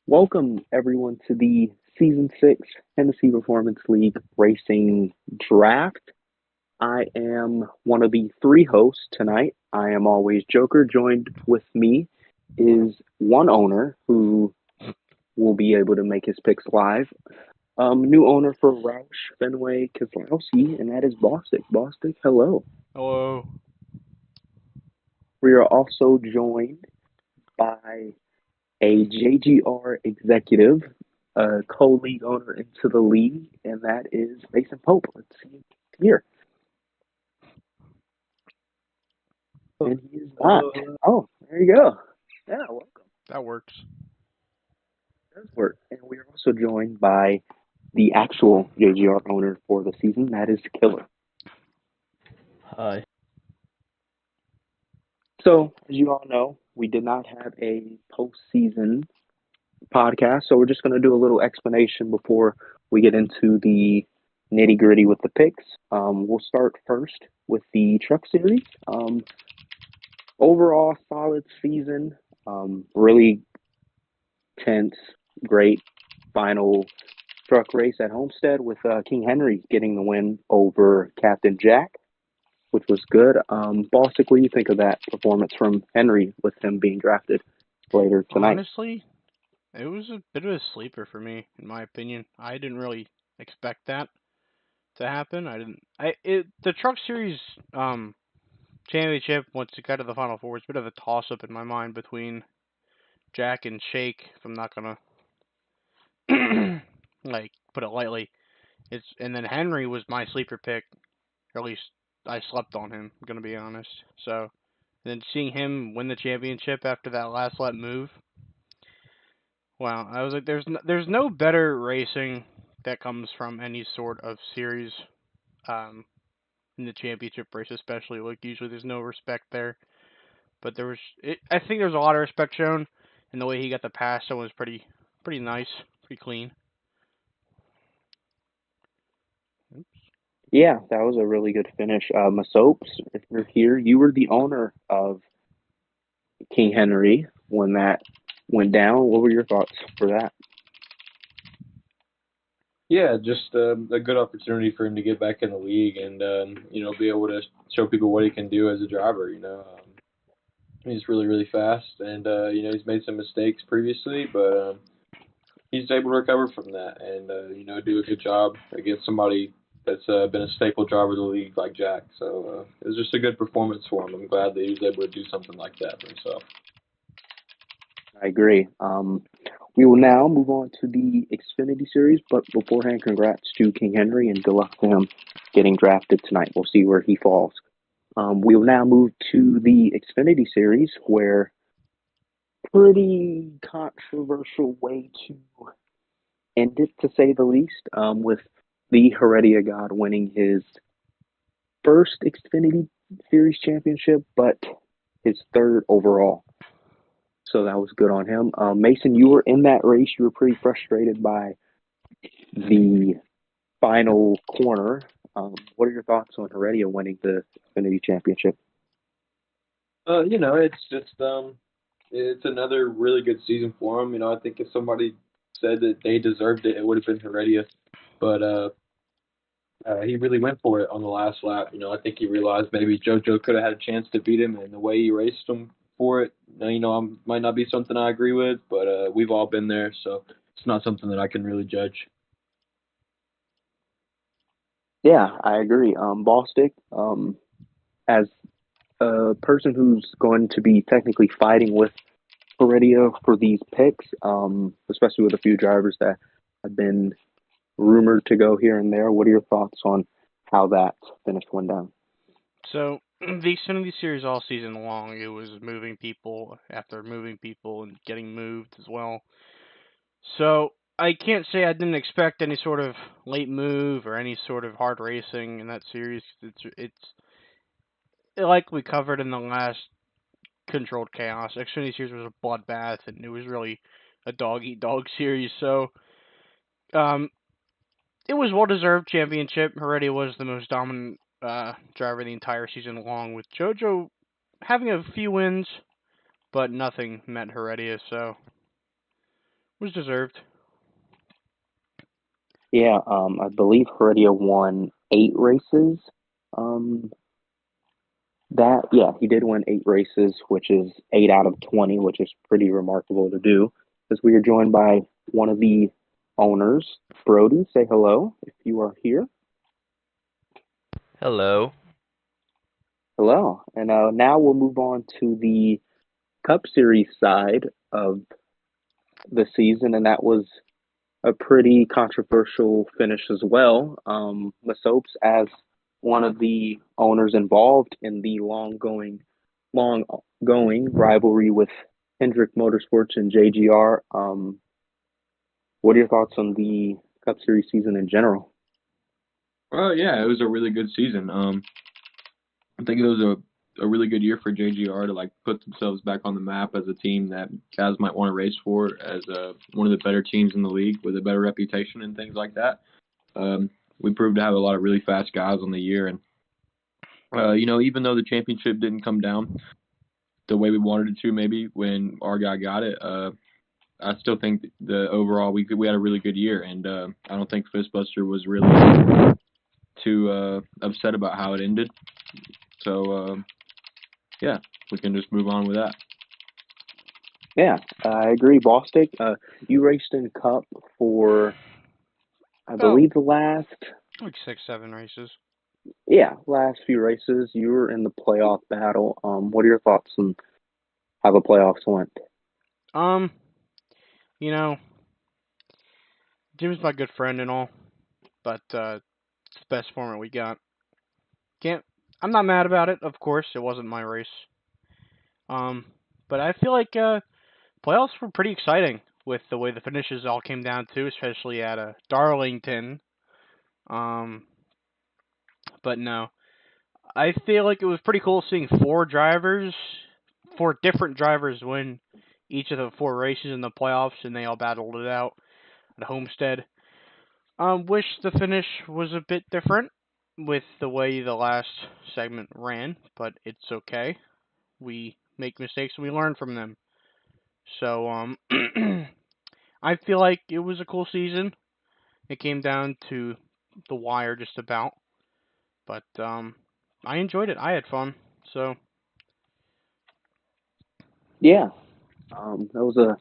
Welcome everyone to the Season 6 Tennessee Performance League Racing Draft. I am one of the three hosts tonight. I am always Joker. Joined with me is one owner who will be able to make his picks live. New owner for Roush Fenway Keselowski, and that is Bostic. Bostic, hello. Hello. We are also joined by a JGR executive, a co-league owner into the league, and that is Mason Pope. Let's see here. And he is not. Hello, hello. Oh, there you go. Yeah, welcome. That works. It does work. And we are also joined by the actual JGR owner for the season, that is Killer. Hi. So, as you all know, we did not have a postseason podcast, so we're just going to do a little explanation before we get into the nitty gritty with the picks. We'll start first with the Truck Series. Overall, solid season. Really tense, great final truck race at Homestead with King Henry getting the win over Captain Jack, which was good. Bostic, what do you think of that performance from Henry with him being drafted later tonight? Honestly, it was a bit of a sleeper for me, in my opinion. I didn't really expect that to happen. I didn't. The Truck Series championship once it got to the Final Four was a bit of a toss up in my mind between Jack and Shake. If I'm not gonna like put it lightly, and then Henry was my sleeper pick. Or at least I slept on him. I'm gonna be honest. So and then seeing him win the championship after that last lap move. Wow, I was like, there's no better racing that comes from any sort of series, um, in the championship race, especially. Like usually, there's no respect there, but I think there's a lot of respect shown, and the way he got the pass on was pretty nice, pretty clean. Yeah, that was a really good finish. Masopes, if you're here, you were the owner of King Henry when that went down. What were your thoughts for that? Yeah, just a good opportunity for him to get back in the league and be able to show people what he can do as a driver. He's really really fast, and he's made some mistakes previously, but he's able to recover from that and do a good job against somebody that's been a staple driver of the league like Jack. So it was just a good performance for him. I'm glad that he was able to do something like that for himself. I agree. We will now move on to the Xfinity Series, but beforehand, congrats to King Henry and good luck to him getting drafted tonight. We'll see where he falls. We will now move to the Xfinity Series, where pretty controversial way to end it, to say the least, with the Heredia God winning his first Xfinity Series championship, but his third overall. So that was good on him. Mason, you were in that race. You were pretty frustrated by the final corner. What are your thoughts on Heredia winning the Xfinity Championship? It's just it's another really good season for him. I think if somebody said that they deserved it, it would have been Heredia. But he really went for it on the last lap. I think he realized maybe JoJo could have had a chance to beat him, and the way he raced him for it, might not be something I agree with, but we've all been there, so it's not something that I can really judge. Yeah, I agree. Ballstick, as a person who's going to be technically fighting with Heredia for these picks, especially with a few drivers that have been rumored to go here and there. What are your thoughts on how that finish went down? So the Xfinity Series all season long, it was moving people after moving people and getting moved as well. So I can't say I didn't expect any sort of late move or any sort of hard racing in that series. It's like we covered in the last controlled chaos. Xfinity series was a bloodbath, and it was really a dog eat dog series. So um, it was well deserved championship. Heredia was the most dominant driver the entire season, along with JoJo having a few wins, but nothing met Heredia. So Was deserved. Yeah, I believe Heredia won 8 races. Um, he did win 8 races, which is 8 out of 20, which is pretty remarkable to do. Because we are joined by one of the owners, Brody. Say hello if you are here. Hello. Hello. And now we'll move on to the Cup Series side of the season, and that was a pretty controversial finish as well. Masopes, as one of the owners involved in the long going rivalry with Hendrick Motorsports and JGR. What are your thoughts on the Cup Series season in general? Well, yeah, it was a really good season. I think it was a really good year for JGR to like put themselves back on the map as a team that guys might want to race for, as one of the better teams in the league with a better reputation and things like that. We proved to have a lot of really fast guys on the year, and even though the championship didn't come down the way we wanted it to, maybe when our guy got it, I still think the overall we had a really good year, and I don't think Fistbuster was really too upset about how it ended. So yeah, we can just move on with that. Yeah, I agree. Bostic, you raced in Cup for, I believe, the last, like 6-7 races. last few races. You were in the playoff battle. What are your thoughts on how the playoffs went? You know, Jim's my good friend and all, but it's the best format we got. I'm not mad about it. Of course, it wasn't my race. But I feel like playoffs were pretty exciting with the way the finishes all came down to, especially at Darlington. Um, but no, I feel like it was pretty cool seeing 4 different drivers win each of the 4 races in the playoffs, and they all battled it out at Homestead. Wish the finish was a bit different with the way the last segment ran, but it's okay. We make mistakes and we learn from them. So, I feel like it was a cool season. It came down to the wire just about, but I enjoyed it. I had fun. So, Yeah, that was a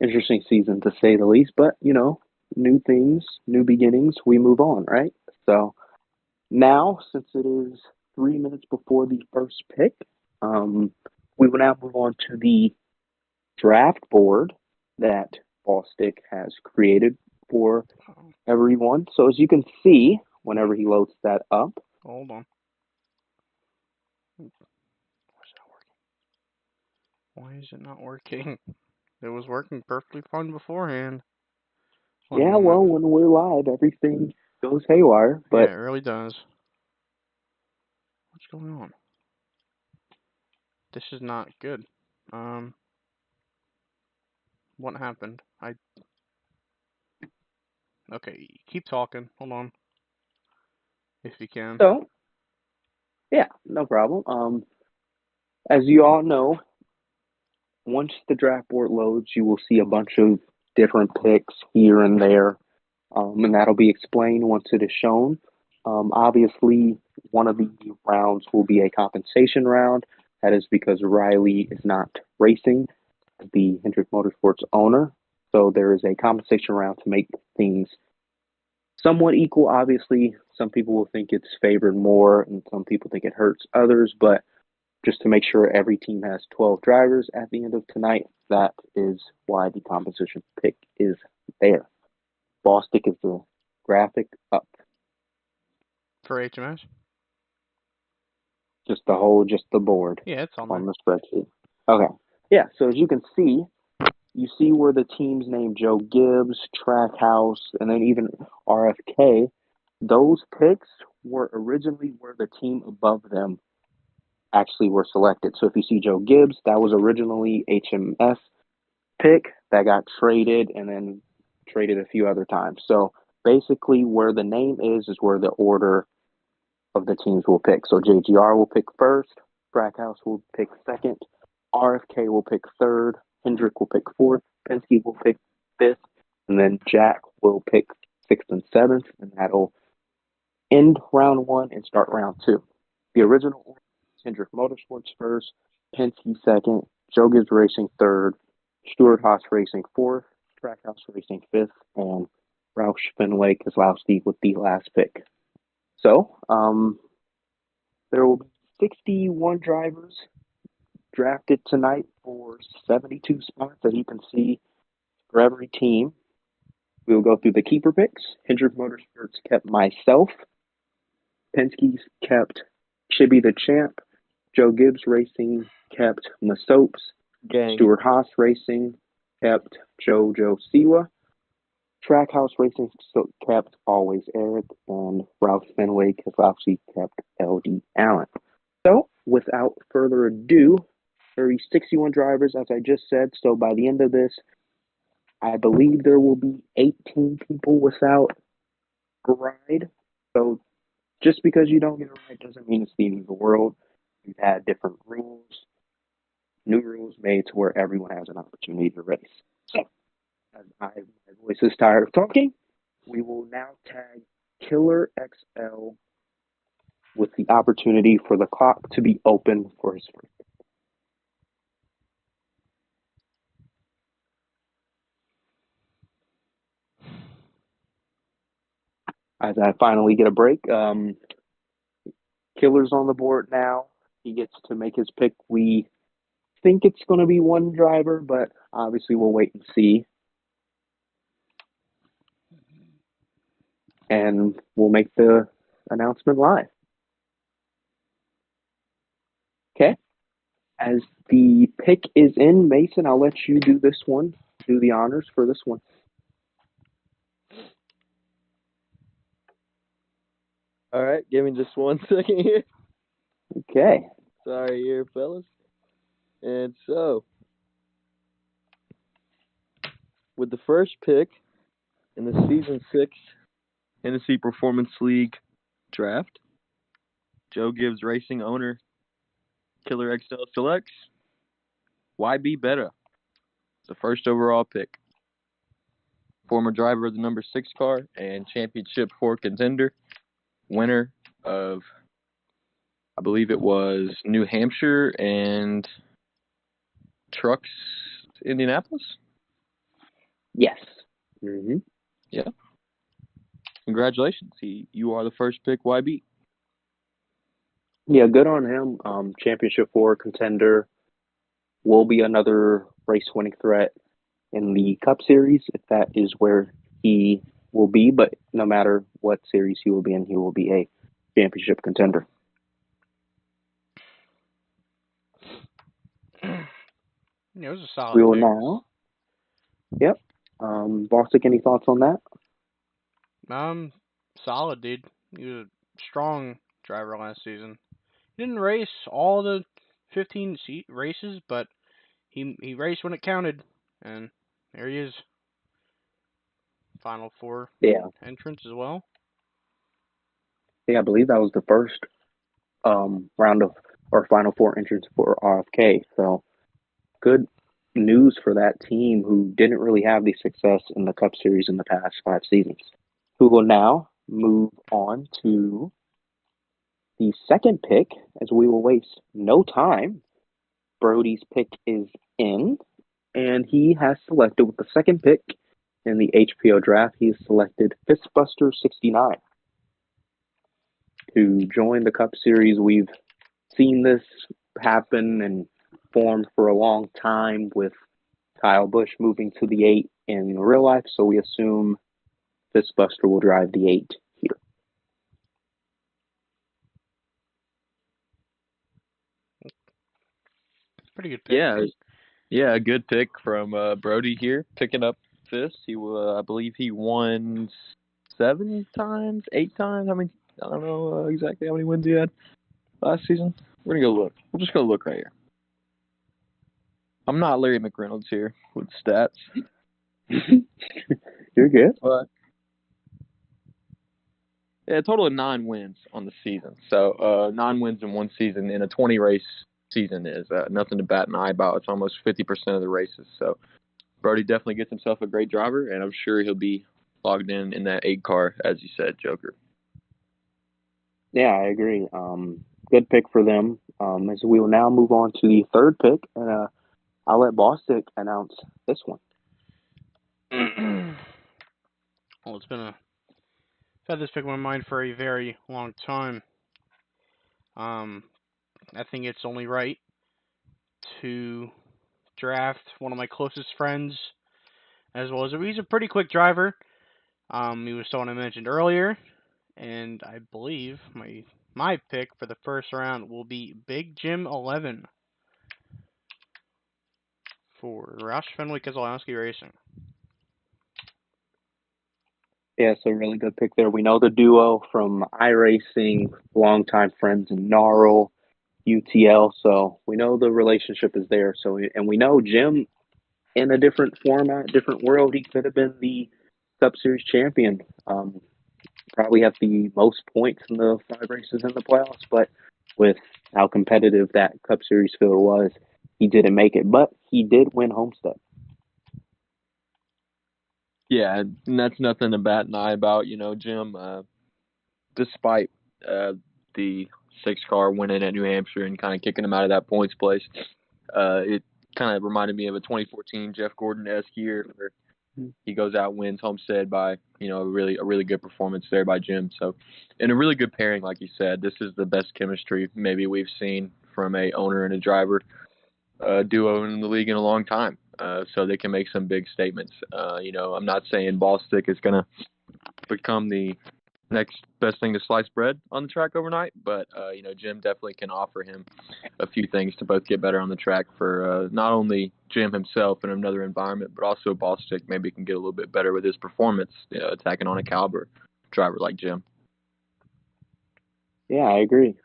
interesting season to say the least. But new things, new beginnings. We move on, right? So now, since it is 3 minutes before the first pick, um, we will now move on to the draft board that Ballstick has created for everyone. So as you can see, whenever he loads that up, hold on. Why's it not working? Why is it not working? It was working perfectly fine beforehand. One yeah, moment. well, when we're live, everything goes haywire. Yeah, But it really does. What's going on? This is not good. What happened? Okay, keep talking. Hold on. If you can. so, yeah, no problem. As you all know, once the draft board loads, you will see a bunch of different picks here and there, and that'll be explained once it is shown. Obviously, one of the rounds will be a compensation round. That is because Riley is not racing, the Hendrick Motorsports owner. So there is a compensation round to make things somewhat equal. Obviously, some people will think it's favored more, and some people think it hurts others. But just to make sure every team has 12 drivers at the end of tonight, that is why the compensation pick is there. Ballstick is the graphic up. For HMS? Just the board Yeah, it's on on there. the spreadsheet. Okay. Yeah, so as you can see, you see where the teams named Joe Gibbs, Trackhouse, and then even RFK, those picks were originally where the team above them actually were selected. So if you see Joe Gibbs, that was originally HMS pick that got traded and then traded a few other times. So basically where the name is where the order of the teams will pick. So JGR will pick first, Trackhouse will pick second, RFK will pick third, Hendrick will pick fourth, Penske will pick fifth, and then Jack will pick sixth and seventh, and that'll end round one and start round two. The original order: Hendrick Motorsports first, Penske second, Joe Gibbs Racing third, Stuart Haas Racing fourth, Trackhouse Racing fifth, and Roush Fenway Keselowski with the last pick. So, there will be 61 drivers drafted tonight for 72 spots, as you can see, for every team. We will go through the keeper picks. Hendrick Motorsports kept myself. Penske's kept Chibi the Champ. Joe Gibbs Racing kept Masopes. Stuart Haas Racing kept Jojo Siwa. Trackhouse Racing kept Always Eric. And Ralph Fenway Keselowski kept LD Allen. So, without further ado, there will be 61 drivers, as I just said. So, by the end of this, I believe there will be 18 people without a ride. So, just because you don't get a ride doesn't mean it's the end of the world. We've had different rules, new rules made to where everyone has an opportunity to race. So, as my voice is tired of talking, we will now tag Killer XL with the opportunity for the clock to be open for his first. As I finally get a break, Killer's on the board now. He gets to make his pick. We think it's going to be one driver, but obviously we'll wait and see. And we'll make the announcement live. Okay. As the pick is in, Mason, I'll let you do this one. Do the honors for this one. All right, give me just 1 second here. Okay. Sorry here, fellas. And so, with the first pick in the Season 6 Hennessy Performance League draft, Joe Gibbs Racing owner, Killer XL selects YB Betta, the first overall pick. Former driver of the number 6 car and championship 4 contender, winner of, I believe it was New Hampshire and Trucks, Indianapolis? Yes. Mm-hmm. Yeah. Congratulations. You are the first pick, YB. Yeah, good on him. Championship 4 contender, will be another race-winning threat in the Cup Series, if that is where he will be. But no matter what series he will be in, he will be a championship contender. Yeah, it was a solid We will pick. now. Yep. Bostic, any thoughts on that? Solid, dude. He was a strong driver last season. He didn't race all the 15 races, but he raced when it counted, and there he is. Final 4 entrance as well. Yeah, I believe that was the first round of or Final 4 entrance for RFK. So good news for that team who didn't really have the success in the Cup Series in the past 5 seasons. Who will now move on to the second pick, as we will waste no time. Brody's pick is in, and he has selected with the second pick in the HPL draft. He has selected Fistbuster 69 to join the Cup Series. We've seen this happen and formed for a long time with Kyle Busch moving to the 8 in real life, so we assume Fistbuster will drive the 8 here. Pretty good pick. Yeah, a good pick from Brody here, picking up Fist. I believe he won 7 times, 8 times. I mean, I don't know exactly how many wins he had last season. We're gonna go look. We'll just go look right here. I'm not Larry McReynolds here with stats. You're good. But yeah, a total of 9 wins on the season. So 9 wins in one season in a 20 race season is nothing to bat an eye about. It's almost 50% of the races. So Brody definitely gets himself a great driver, and I'm sure he'll be logged in that 8 car, as you said, Joker. Yeah, I agree. Good pick for them. As we will now move on to the third pick, and I'll let Bostic announce this one. Well, I've had this pick in my mind for a very long time. I think it's only right to draft one of my closest friends, as well as he's a pretty quick driver. He was someone I mentioned earlier, and I believe my pick for the first round will be Big Jim 11 for Roush Fenwick Keselowski Racing. Yeah, so really good pick there. We know the duo from iRacing, longtime friends in Gnarl, UTL, so we know the relationship is there. And we know Jim, in a different format, different world, he could have been the Cup Series champion. Probably have the most points in the 5 races in the playoffs, but with how competitive that Cup Series field was, he didn't make it. But he did win Homestead. Yeah, and that's nothing to bat an eye about. Jim, despite the 6 car winning at New Hampshire and kind of kicking him out of that points place, it kind of reminded me of a 2014 Jeff Gordon-esque year where he goes out and wins Homestead by a really good performance there by Jim. So, and a really good pairing, like you said. This is the best chemistry maybe we've seen from a owner and a driver duo in the league in a long time. So they can make some big statements. I'm not saying Ballstick is going to become the next best thing to slice bread on the track overnight, but Jim definitely can offer him a few things to both get better on the track for not only Jim himself in another environment, but also Ballstick maybe can get a little bit better with his performance, attacking on a caliber driver like Jim. Yeah, I agree.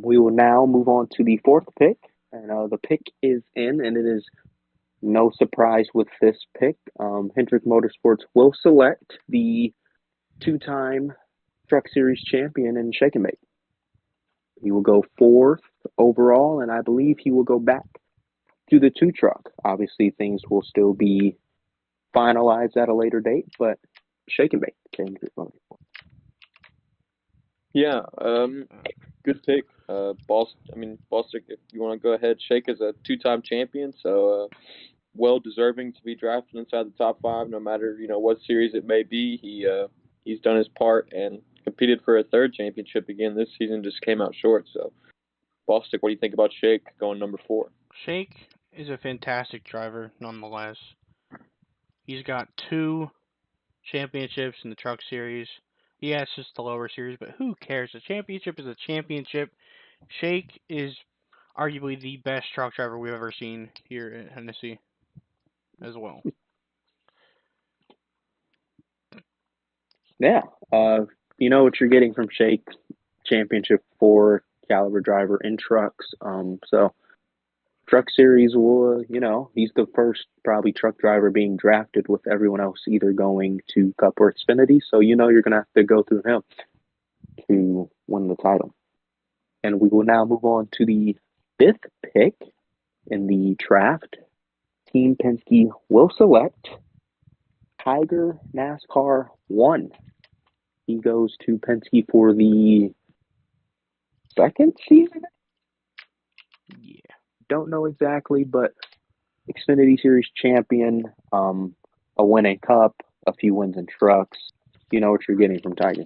We will now move on to the fourth pick, and the pick is in, and it is no surprise with this pick. Hendrick Motorsports will select the 2-time Truck Series champion in Shake and Bake. He will go 4th overall, and I believe he will go back to the 2 truck. Obviously, things will still be finalized at a later date, but Shake and Bake. Yeah, good pick. Ballstick, if you want to go ahead, Shake is a 2-time champion, so well deserving to be drafted inside the top 5, no matter what series it may be. He's done his part and competed for a 3rd championship again this season. Just came out short. So, Ballstick, what do you think about Shake going number 4? Shake is a fantastic driver, nonetheless. He's got 2 championships in the Truck Series. Yeah, it's just the lower series, but who cares? A championship is a championship. Shake is arguably the best truck driver we've ever seen here at Hennessy as well. Yeah, you know what you're getting from Shake, championship 4 caliber driver in trucks. So Truck Series will, he's the first probably truck driver being drafted with everyone else either going to Cup or Xfinity. So you're going to have to go through him to win the title. And we will now move on to the 5th pick in the draft. Team Penske will select Tiger NASCAR 1. He goes to Penske for the 2nd season? Yeah. Don't know exactly, but Xfinity Series champion, a winning Cup, a few wins in trucks. You know what you're getting from Tiger.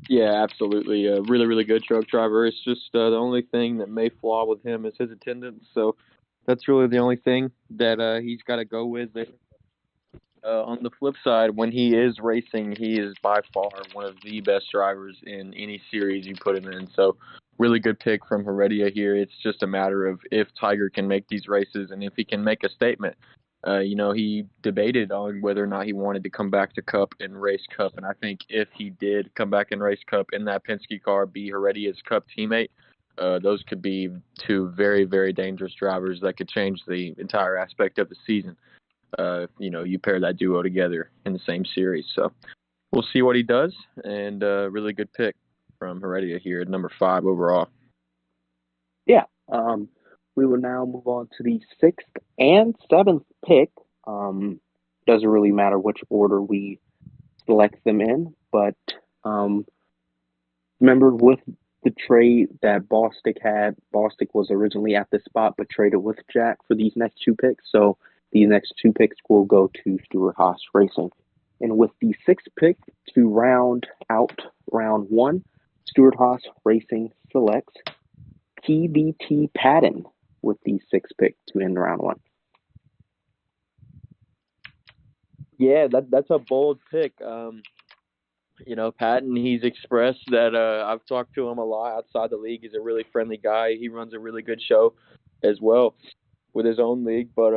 Yeah, absolutely. A really, really good truck driver. It's just the only thing that may flaw with him is his attendance. So that's really the only thing that he's got to go with there. On the flip side, when he is racing, he is by far one of the best drivers in any series you put him in. So really good pick from Heredia here. It's just a matter of if Tiger can make these races and if he can make a statement. He debated on whether or not he wanted to come back to Cup and race Cup. And I think if he did come back and race Cup in that Penske car, be Heredia's Cup teammate, those could be 2 very, very dangerous drivers that could change the entire aspect of the season. You pair that duo together in the same series. So we'll see what he does. And really good pick from Heredia here at number 5 overall. Yeah. We will now move on to the sixth and seventh pick. Doesn't really matter which order we select them in, but um, remember with the trade that Bostic had, Bostic was originally at this spot but traded with Jack for these next two picks. So these next two picks will go to Stewart Haas Racing. And with the sixth pick to round out round one, Stewart Haas Racing selects TBT Patton with the sixth pick to end round one. Yeah, that's a bold pick. Patton, he's expressed that I've talked to him a lot outside the league. He's a really friendly guy. He runs a really good show as well with his own league, but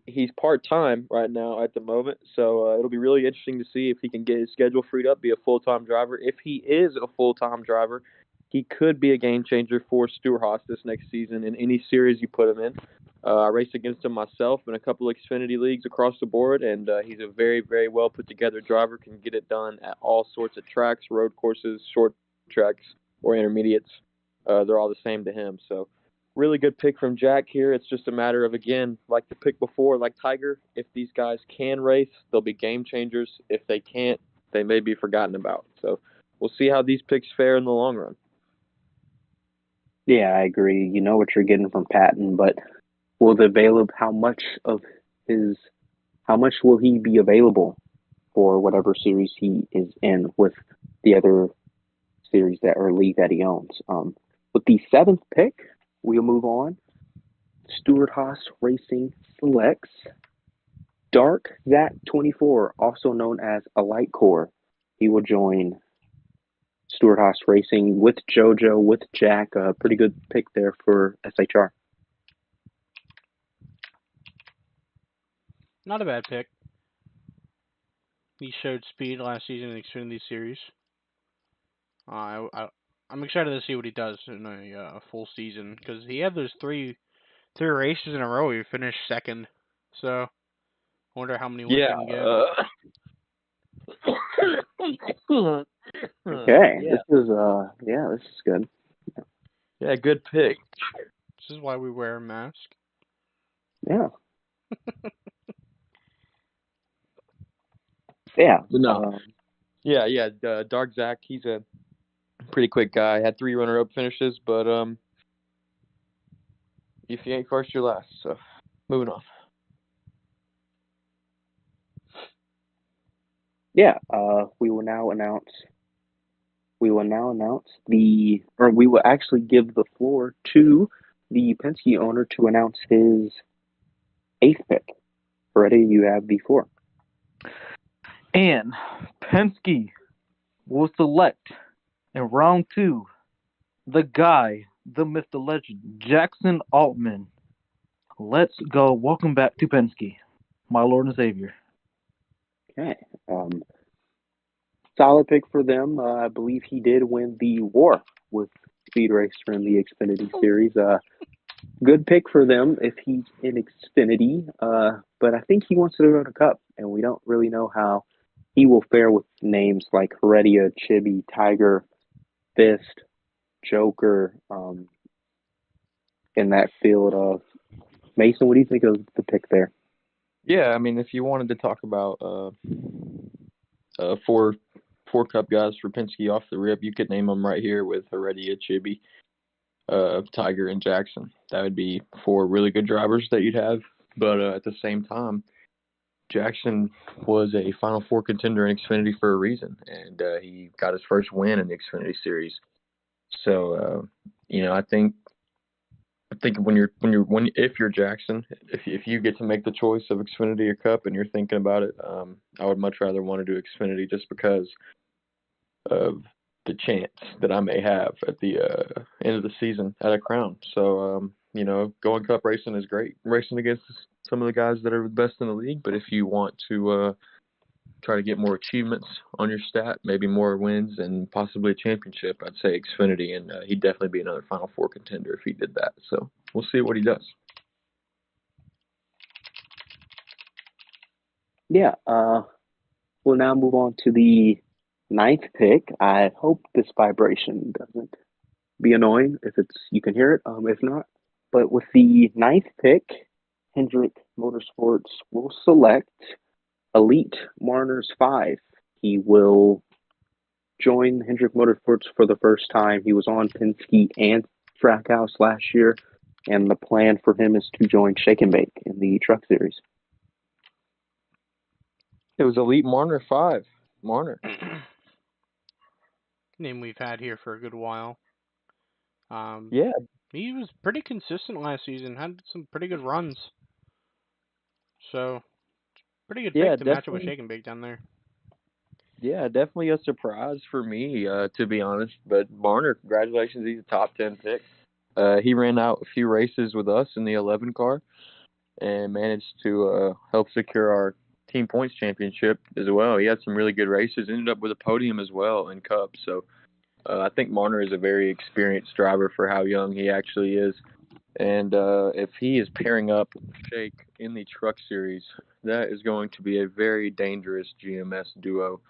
he's part-time right now at the moment, so it'll be really interesting to see if he can get his schedule freed up, be a full-time driver. If he is a full-time driver, he could be a game changer for Stewart Haas this next season in any series you put him in. I raced against him myself in a couple of Xfinity leagues across the board, and he's a very, very well put-together driver, can get it done at all sorts of tracks, road courses, short tracks, or intermediates. They're all the same to him, so really good pick from Jack here. It's just a matter of, again, like the pick before, like Tiger, if these guys can race, they'll be game changers. If they can't, they may be forgotten about. So we'll see how these picks fare in the long run. Yeah, I agree. You know what you're getting from Patton, but will the available how much will he be available for whatever series he is in with the other series that or league that he owns? With the seventh pick, we'll move on. Stewart Haas Racing selects Dark Zach 24, also known as a Light Core. He will join Stewart Haas Racing with JoJo, with Jack. A pretty good pick there for SHR. Not a bad pick. He showed speed last season in the Xfinity Series. I'm excited to see what he does in a full season because he had those three races in a row. He finished second, so I wonder how many more he can get. Okay, this is good. Yeah, good pick. This is why we wear a mask. Yeah. Yeah. No. Dark Zach, he's a pretty quick guy. Had 3 runner-up finishes, but if you ain't first, you're last. So, moving on. Yeah. We will now announce we will actually give the floor to the Penske owner to announce his 8th pick. Ready? You have the floor. And Penske will select in round 2 the guy, the myth, the legend, Jackson Altman. Let's go. Welcome back to Penske, my Lord and Savior. Okay. Solid pick for them. I believe he did win the war with Speed Racer in the Xfinity Series. Good pick for them if he's in Xfinity. But I think he wants to go to Cup, and we don't really know how he will fare with names like Heredia, Chibi, Tiger, Fist, Joker, in that field of Mason. What do you think of the pick there? Yeah, I mean, if you wanted to talk about four Cup guys for Penske off the rip, you could name them right here with Heredia, Chibi, Tiger, and Jackson. That would be 4 really good drivers that you'd have. But at the same time, Jackson was a Final Four contender in Xfinity for a reason, and he got his first win in the Xfinity Series. So, I think if you're Jackson, if you get to make the choice of Xfinity or Cup and you're thinking about it, I would much rather want to do Xfinity just because of the chance that I may have at the end of the season at a crown. So, going Cup racing is great. Racing against some of the guys that are the best in the league, but if you want to try to get more achievements on your stat, maybe more wins and possibly a championship, I'd say Xfinity, and he'd definitely be another Final Four contender if he did that. So we'll see what he does. Yeah, we'll now move on to the 9th pick. I hope this vibration doesn't be annoying. If you can hear it. If not, But with the ninth pick, Hendrick Motorsports will select Elite Mariners 5. He will join Hendrick Motorsports for the first time. He was on Penske and Trackhouse last year, and the plan for him is to join Shake and Bake in the Truck Series. It was Elite Marner 5. Marner. Name we've had here for a good while. Yeah. He was pretty consistent last season. Had some pretty good runs. So, pretty good pick to match up with Shake and Bake down there. Yeah, definitely a surprise for me, to be honest. But Marner, congratulations. He's a top 10 pick. He ran out a few races with us in the 11 car and managed to help secure our team points championship as well. He had some really good races, ended up with a podium as well in Cup. So I think Marner is a very experienced driver for how young he actually is. And if he is pairing up Shake in the Truck Series, that is going to be a very dangerous GMS duo,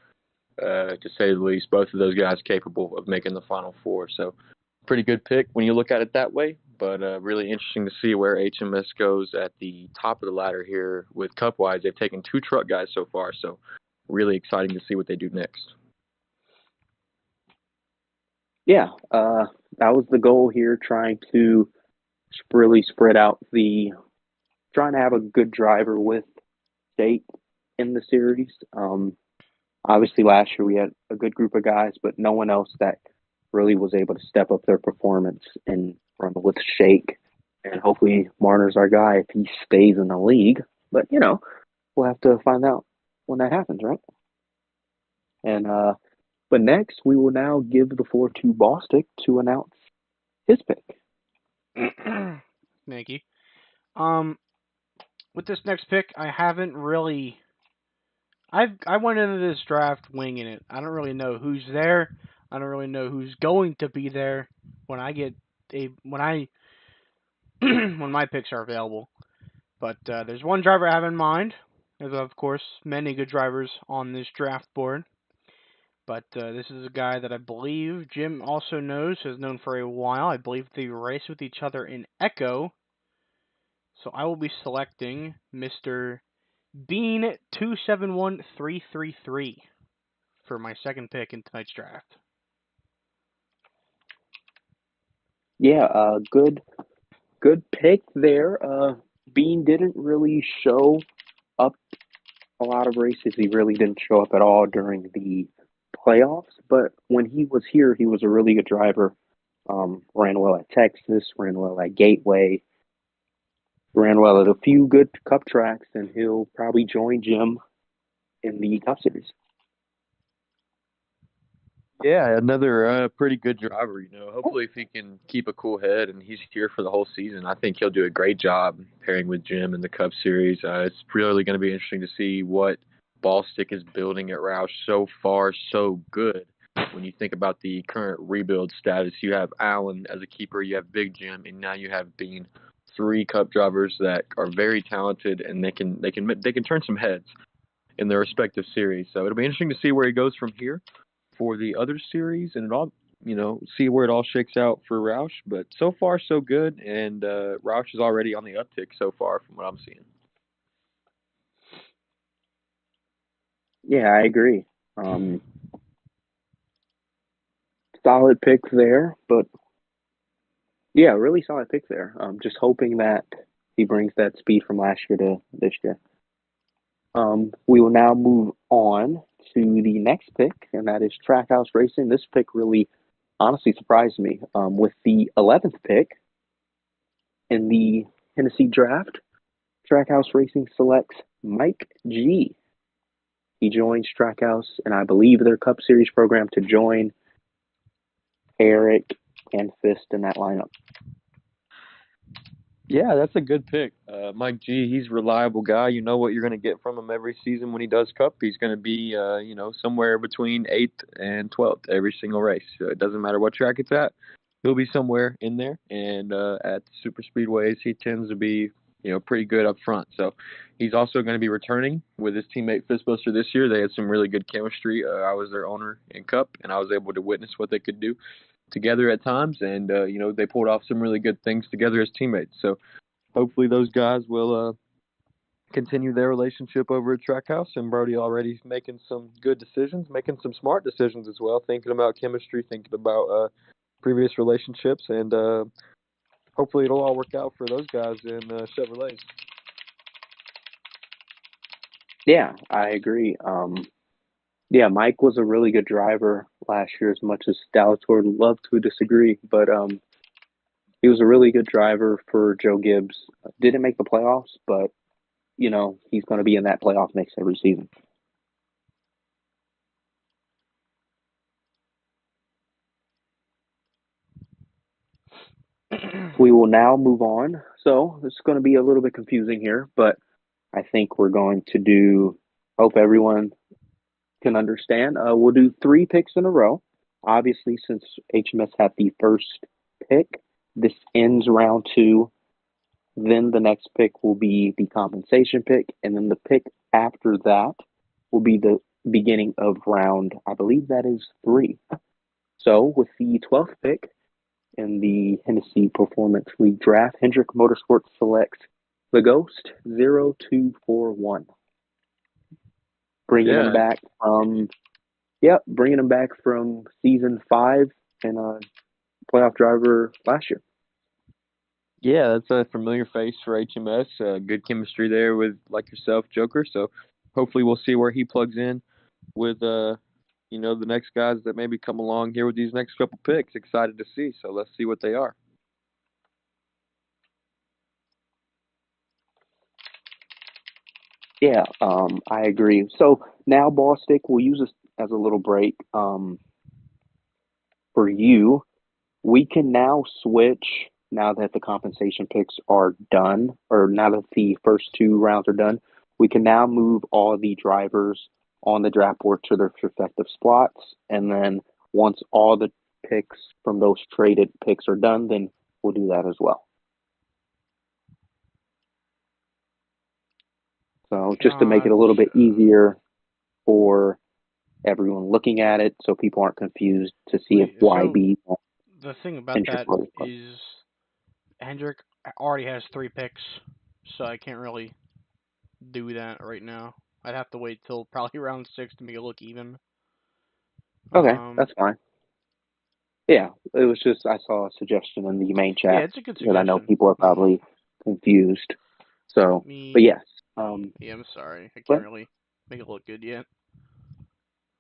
to say the least. Both of those guys capable of making the Final Four. So pretty good pick when you look at it that way. But really interesting to see where HMS goes at the top of the ladder here with Cup-wise. They've taken 2 truck guys so far, so really exciting to see what they do next. Yeah, that was the goal here, trying to really spread out trying to have a good driver with State in the series. Obviously, last year we had a good group of guys, but no one else that really was able to step up their performance and run with Shake. And hopefully Marner's our guy if he stays in the league. But, we'll have to find out when that happens, right? And but next we will now give the floor to Bostic to announce his pick. Thank you. With this next pick, I haven't really. I went into this draft winging it. I don't really know who's there. I don't really know who's going to be there when when my picks are available. But there's one driver I have in mind. There's of course many good drivers on this draft board. But this is a guy that I believe Jim also knows, has known for a while. I believe they race with each other in Echo. So I will be selecting Mr. Bean 271333 for my second pick in tonight's draft. Yeah, good pick there. Bean didn't really show up a lot of races. He really didn't show up at all during the playoffs, but when he was here, he was a really good driver. Ran well at Texas, ran well at Gateway, ran well at a few good Cup tracks, and he'll probably join Jim in the Cup Series. Yeah, another pretty good driver, Hopefully if he can keep a cool head and he's here for the whole season, I think he'll do a great job pairing with Jim in the Cup Series. It's really going to be interesting to see what Ballstick is building at Roush. So far, so good. When you think about the current rebuild status, you have Allen as a keeper, you have Big Jim, and now you have Bean. 3 Cup drivers that are very talented, and they can turn some heads in their respective series. So it'll be interesting to see where he goes from here for the other series, and it all, see where it all shakes out for Roush. But so far, so good, and Roush is already on the uptick so far from what I'm seeing. Yeah, I agree. Solid pick there, but yeah, really solid pick there. Just hoping that he brings that speed from last year to this year. We will now move on to the next pick, and that is Trackhouse Racing. This pick really honestly surprised me. With the 11th pick in the Tennessee draft, Trackhouse Racing selects Mike G. He joins Trackhouse, and I believe their Cup Series program to join Eric and Fist in that lineup. Yeah, that's a good pick. Mike G, he's a reliable guy. You know what you're going to get from him every season when he does Cup. He's going to be, somewhere between 8th and 12th every single race. So it doesn't matter what track it's at. He'll be somewhere in there. And at super speedways, he tends to be, pretty good up front. So he's also going to be returning with his teammate Fistbuster this year. They had some really good chemistry. I was their owner in Cup, and I was able to witness what they could do. together at times, and they pulled off some really good things together as teammates. So hopefully those guys will continue their relationship over at Trackhouse. And Brody already making some good decisions, making some smart decisions as well, thinking about chemistry, thinking about previous relationships, and hopefully it'll all work out for those guys in Chevrolet. Yeah, I agree. Yeah, Mike was a really good driver last year, as much as Dallas would love to disagree, but he was a really good driver for Joe Gibbs. Didn't make the playoffs, but he's going to be in that playoff mix every season. We will now move on. So it's going to be a little bit confusing here, but I think we're going to hope everyone can understand. We'll do 3 picks in a row. Obviously, since HMS had the first pick, this ends round 2. Then the next pick will be the compensation pick, and then the pick after that will be the beginning of round, I believe that is 3. So with the 12th pick in the Hennessy Performance League draft, Hendrick Motorsports selects the Ghost 0241. Bringing him back from season 5 and a playoff driver last year. Yeah, that's a familiar face for HMS. Good chemistry there with, like yourself, Joker. So hopefully we'll see where he plugs in with, the next guys that maybe come along here with these next couple picks. Excited to see. So let's see what they are. Yeah, I agree. So now, Ballstick, we'll use this as a little break. For you, we can now switch now that the compensation picks are done, or now that the first 2 rounds are done. We can now move all the drivers on the draft board to their respective spots, and then once all the picks from those traded picks are done, then we'll do that as well. So just to make it a little bit easier for everyone looking at it, so people aren't confused to see if YB. The thing about that is Hendrick already has 3 picks, so I can't really do that right now. I'd have to wait till probably round 6 to make it look even. Okay, that's fine. Yeah, it was just I saw a suggestion in the main chat. Yeah, it's a good suggestion. That I know people are probably confused. So, but yes. Yeah, I'm sorry. I can't really make it look good yet.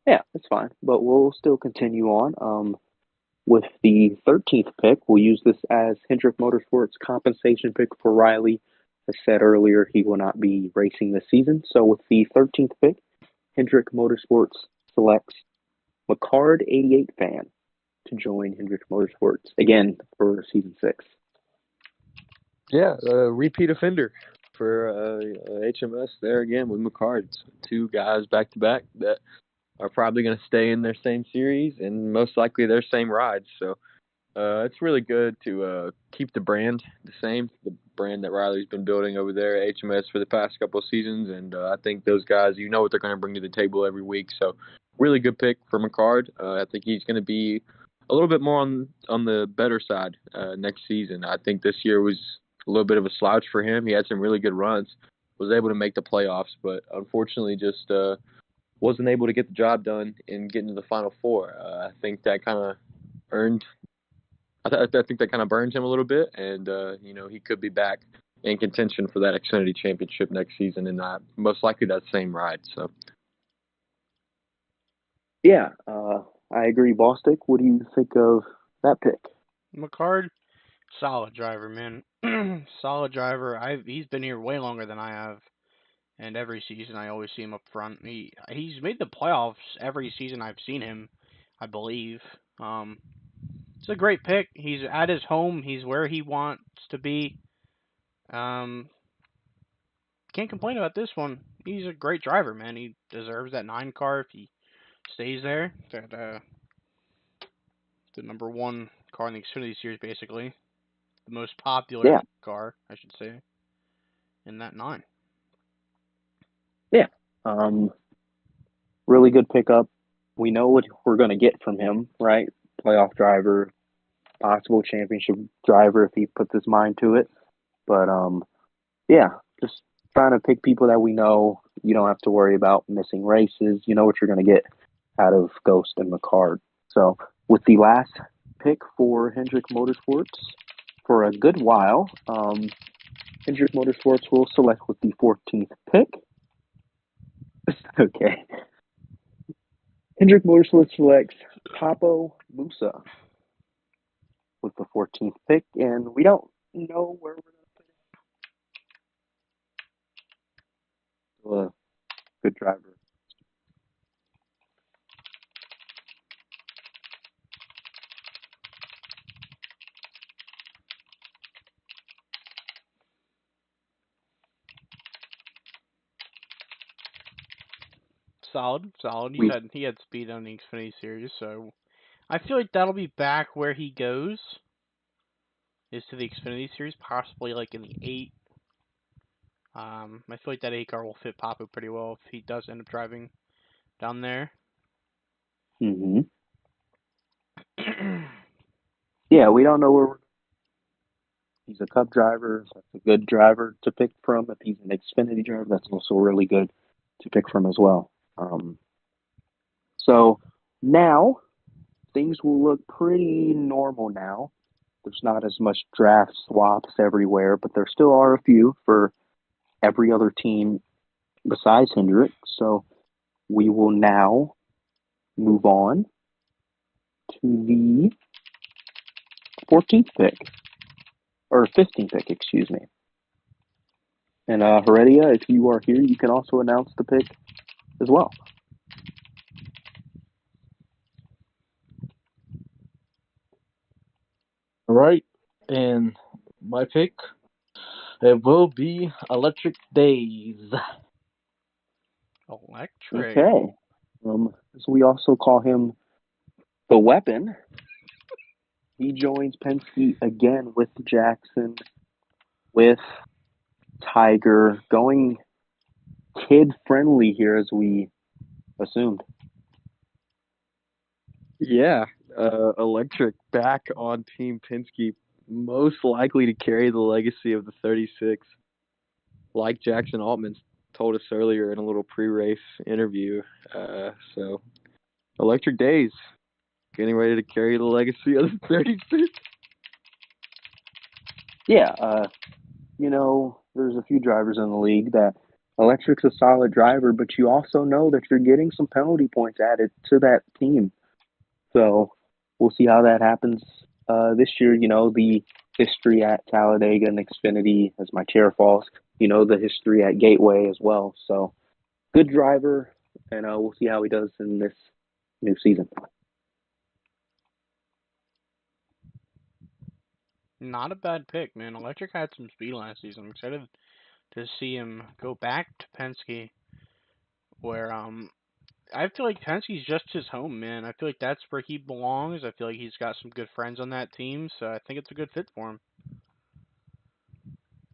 Yeah, it's fine. But we'll still continue on. With the 13th pick, we'll use this as Hendrick Motorsports compensation pick for Riley. As said earlier, he will not be racing this season. So with the 13th pick, Hendrick Motorsports selects McCard 88 fan to join Hendrick Motorsports again for season 6. Yeah, repeat offender for HMS there again with McCard. 2 guys back to back that are probably going to stay in their same series and most likely their same rides. So it's really good to keep the brand the same, the brand that Riley's been building over there at HMS for the past couple of seasons. And I think those guys, what they're going to bring to the table every week. So really good pick for McCard. I think he's going to be a little bit more on the better side next season. I think this year was a little bit of a slouch for him. He had some really good runs, was able to make the playoffs, but unfortunately just wasn't able to get the job done and get into the Final Four. I think that kind of earned. I think that kind of burned him a little bit, and he could be back in contention for that Xfinity Championship next season, and most likely that same ride. So, yeah, I agree. Bostic, what do you think of that pick? McCard, solid driver, man. Solid driver. He's been here way longer than I have. And every season, I always see him up front. He's made the playoffs every season I've seen him, I believe. It's a great pick. He's at his home. He's where he wants to be. Can't complain about this one. He's a great driver, man. He deserves that 9 car if he stays there. That the number 1 car in the Xfinity Series, basically. The most popular car, I should say, in that 9. Yeah. Really good pickup. We know what we're going to get from him, right? Playoff driver, possible championship driver if he puts his mind to it. But yeah, just trying to pick people that we know. You don't have to worry about missing races. You know what you're going to get out of Ghost and McCard. So with the last pick for Hendrick Motorsports for a good while, Hendrick Motorsports will select with the 14th pick. Okay. Hendrick Motorsports selects Papo Musa with the 14th pick, and we don't know where we're going to put him. Good driver. Solid. We He had speed on the Xfinity Series, so I feel like that'll be back where he goes. Is to the Xfinity Series, possibly like in the 8. I feel like that 8 car will fit Papu pretty well if he does end up driving down there. Mm-hmm. Yeah, we don't know where he's a Cup driver. So that's a good driver to pick from. If he's an Xfinity driver, that's also really good to pick from as well. So now things will look pretty normal now. There's not as much draft swaps everywhere, but there still are a few for every other team besides Hendrick. So we will now move on to the 14th pick, or 15th pick, excuse me. And Heredia, if you are here, you can also announce the pick as well. All right, and my pick, it will be Electric Days. Electric. Okay. So we also call him the Weapon. He joins Penske again with Jackson, with Tiger, going kid-friendly here as we assumed. Yeah, Electric back on Team Penske, most likely to carry the legacy of the 36, like Jackson Altman told us earlier in a little pre-race interview. So, Electric Days, getting ready to carry the legacy of the 36. Yeah, there's a few drivers in the league that Electric's a solid driver, but you also know that you're getting some penalty points added to that team. So we'll see how that happens this year. The history at Talladega and Xfinity, as my chair falls, the history at Gateway as well. So good driver, and we'll see how he does in this new season. Not a bad pick, man. Electric had some speed last season. I'm excited to see him go back to Penske, where I feel like Penske's just his home, man. I feel like that's where he belongs. I feel like he's got some good friends on that team, so I think it's a good fit for him.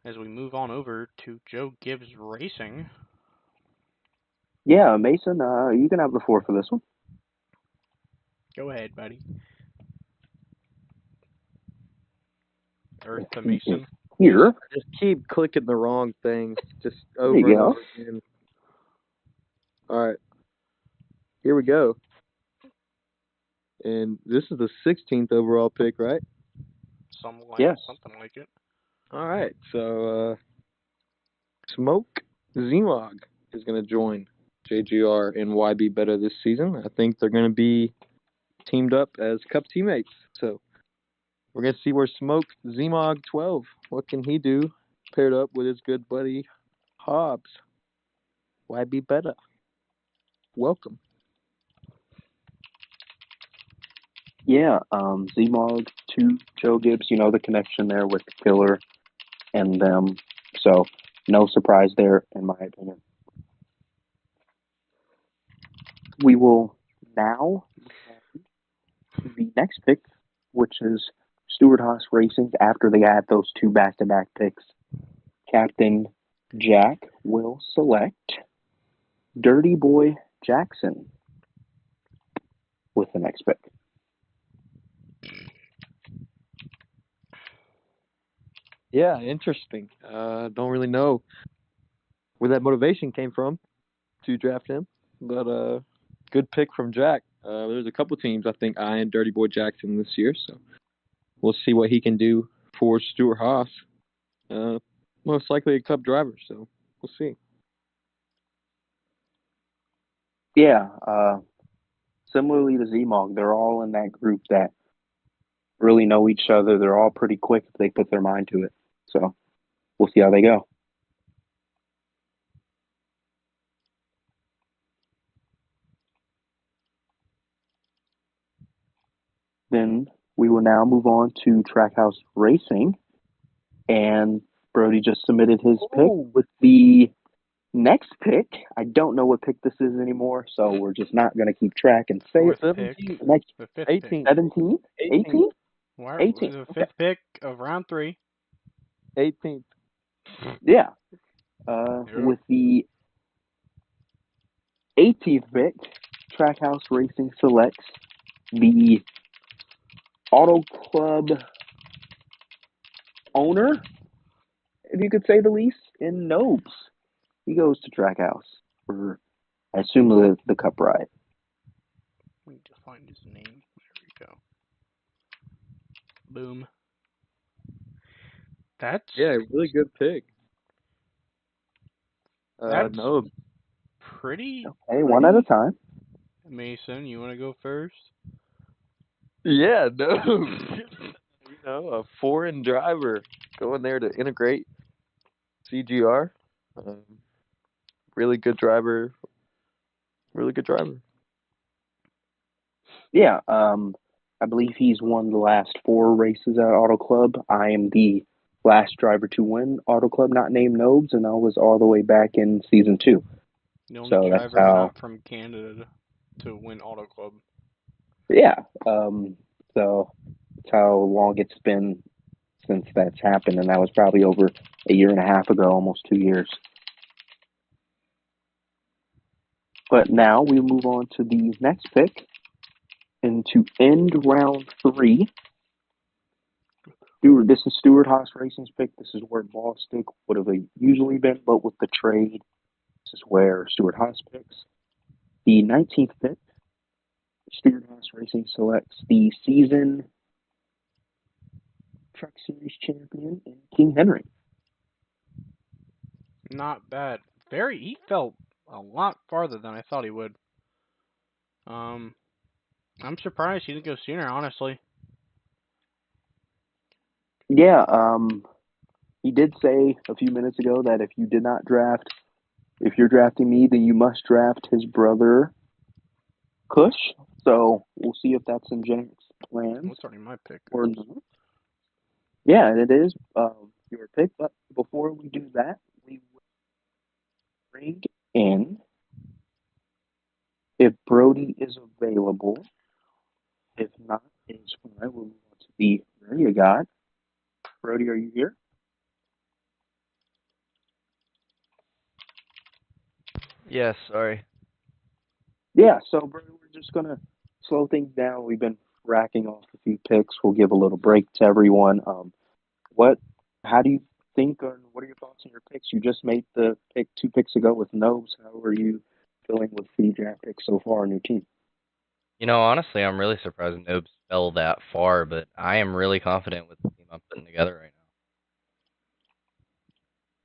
As we move on over to Joe Gibbs Racing. Yeah, Mason, you can have the floor for this one. Go ahead, buddy. Earth to Mason. Here. Just keep clicking the wrong thing, just over There you and go. over again. All right, here we go. And this is the 16th overall pick, right? Something like it. All right, so Smoke Zemog is going to join JGR and YB Better this season. I think they're going to be teamed up as Cup teammates. So we're going to see where Smoke Zemog 12, what can he do paired up with his good buddy Hobbs. YB Better. Welcome. Yeah, Zemog to Joe Gibbs, the connection there with Killer and them. So no surprise there, in my opinion. We will now move on to the next pick, which is Stewart Haas Racing. After they add those two back-to-back picks, Captain Jack will select Dirty Boy Jackson with the next pick. Yeah, interesting. Don't really know where that motivation came from to draft him, but good pick from Jack. There's a couple teams I think eyeing Dirty Boy Jackson this year, so we'll see what he can do for Stuart Haas. Most likely a Cup driver, so we'll see. Yeah, similarly to Zmog, they're all in that group that really know each other. They're all pretty quick if they put their mind to it. So we'll see how they go. Then we will now move on to Trackhouse Racing. And Brody just submitted his pick with the next pick. I don't know what pick this is anymore, so we're just not going to keep track and say Fourth it. pick. Next, The fifth 18. pick. 17? 18? Why 18. was the fifth pick of round 3? 18th. Yeah. With the 18th pick, Trackhouse Racing selects the Auto Club owner, if you could say the least, in Nobes. He goes to Trackhouse for, I assume, the Cup ride. Let me just find his name. There we go. Boom. That's really good pick. That's no. pretty. Okay, one at a time. Mason, you want to go first? Yeah, no. A foreign driver going there to integrate CGR. Really good driver. Really good driver. Yeah, I believe he's won the last 4 races at Auto Club. I am the last driver to win Auto Club, not named Nobes, and I was all the way back in season 2. The only So that's driver how. not from Canada to win Auto Club. Yeah. So that's how long it's been since that's happened, and that was probably over a year and a half ago, almost 2 years. But now we move on to the next pick, and to end round 3. This is Stuart Haas Racing's pick. This is where Ballstick would have usually been, but with the trade, this is where Stuart Haas picks. The 19th pick, Stuart Haas Racing selects the season Truck Series champion in King Henry. Not bad. He fell a lot farther than I thought he would. I'm surprised he didn't go sooner, honestly. Yeah, he did say a few minutes ago that if you're drafting me, then you must draft his brother, Kush. So we'll see if that's in Jack's plans. That's already my pick. Or not. Yeah, and it is your pick. But before we do that, we will bring in, if Brody is available. If not, it's fine. We'll move on to the area god. Brody, are you here? Yes, sorry. Yeah, so Brody, we're just gonna slow things down. We've been racking off a few picks. We'll give a little break to everyone. How do you think, or what are your thoughts on your picks? You just made the pick 2 picks ago with Nobes. How are you feeling with the draft picks so far on your team? Honestly, I'm really surprised Nobes fell that far, but I am really confident with the team I'm putting together right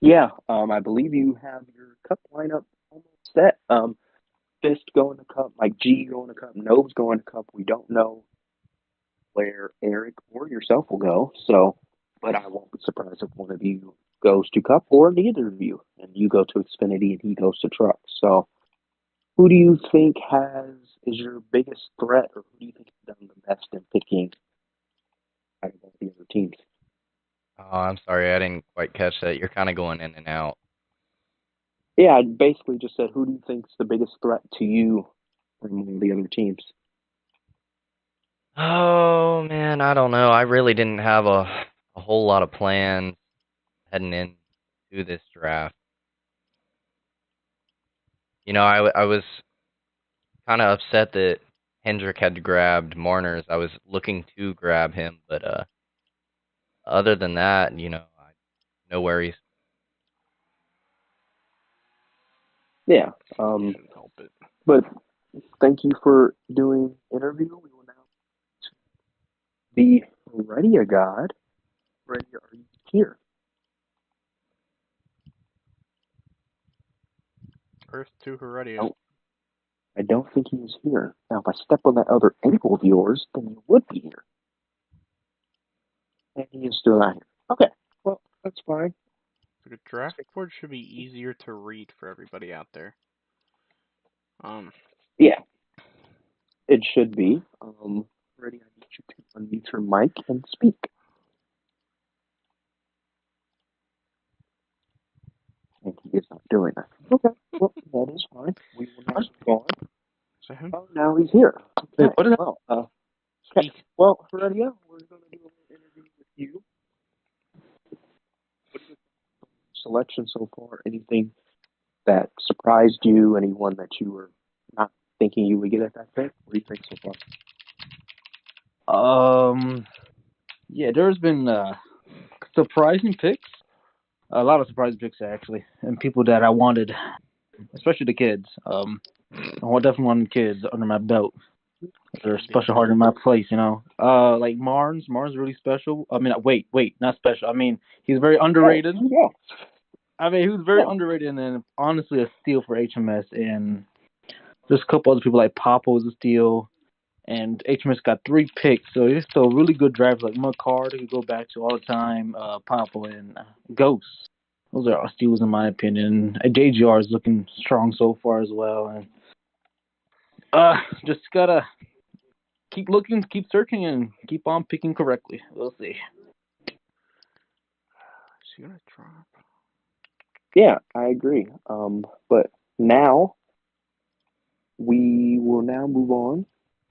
now. Yeah, I believe you have your Cup lineup almost set. Fist going to Cup, Mike G going to Cup, Nobes going to Cup. We don't know where Eric or yourself will go, but I won't be surprised if one of you goes to Cup or neither of you, and you go to Xfinity and he goes to Truck. So who do you think is your biggest threat, or who do you think has done the best in picking out of all the other teams? Oh, I'm sorry, I didn't quite catch that. You're kind of going in and out. Yeah, I basically just said, who do you think's the biggest threat to you from all the other teams? Oh, man, I don't know. I really didn't have a whole lot of plans heading into this draft. I was kind of upset that Hendrick had grabbed Marner's. I was looking to grab him, but other than that, no worries. Yeah. Shouldn't help it. But thank you for doing interview. We will now the Heredia God. Heredia, are you here? Earth to Heredia. Oh, I don't think he is here. Now, if I step on that other ankle of yours, then he would be here. And he is still not here. Okay, well, that's fine. The draft board should be easier to read for everybody out there. Yeah, it should be. Ready, I need you to unmute your mic and speak. And he is not doing that. Okay, well, that is fine. We will now move on. Is that him? Oh, now he's here. Okay, Wait, what is that? well, Speak. well, Heredia, we're going to do a little interview with you. What is your selection so far? Anything that surprised you? Anyone that you were not thinking you would get at that pick? What do you think so far? Yeah, there's been surprising picks. A lot of surprising picks actually, and people that I wanted, especially the kids. I definitely wanted kids under my belt. They're a special heart in my place, you know. Like Marnes. Marnes really special. I mean, wait, not special. I mean, he's very underrated. Yeah. I mean, he was very underrated, and then honestly a steal for HMS. And there's a couple other people like Papa was a steal, and HMS got 3 picks, so there's still really good drivers like McCard who go back to all the time, Papa and Ghost. Those are all steals in my opinion. JGR is looking strong so far as well, and just gotta keep looking, keep searching, and keep on picking correctly. We'll see. Is he gonna drop? Yeah, I agree. But now we will now move on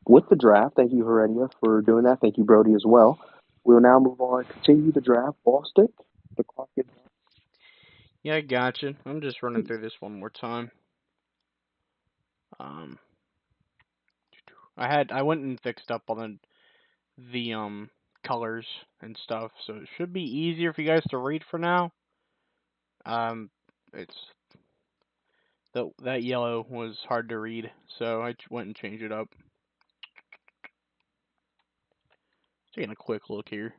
with the draft. Thank you, Heredia, for doing that. Thank you, Brody, as well. We'll now move on. Continue the draft. Bostic. The clock is. Yeah, I gotcha. I'm just running through this one more time. I went and fixed up on the colors and stuff, so it should be easier for you guys to read for now. It's that yellow was hard to read, so I went and changed it up. Taking a quick look here.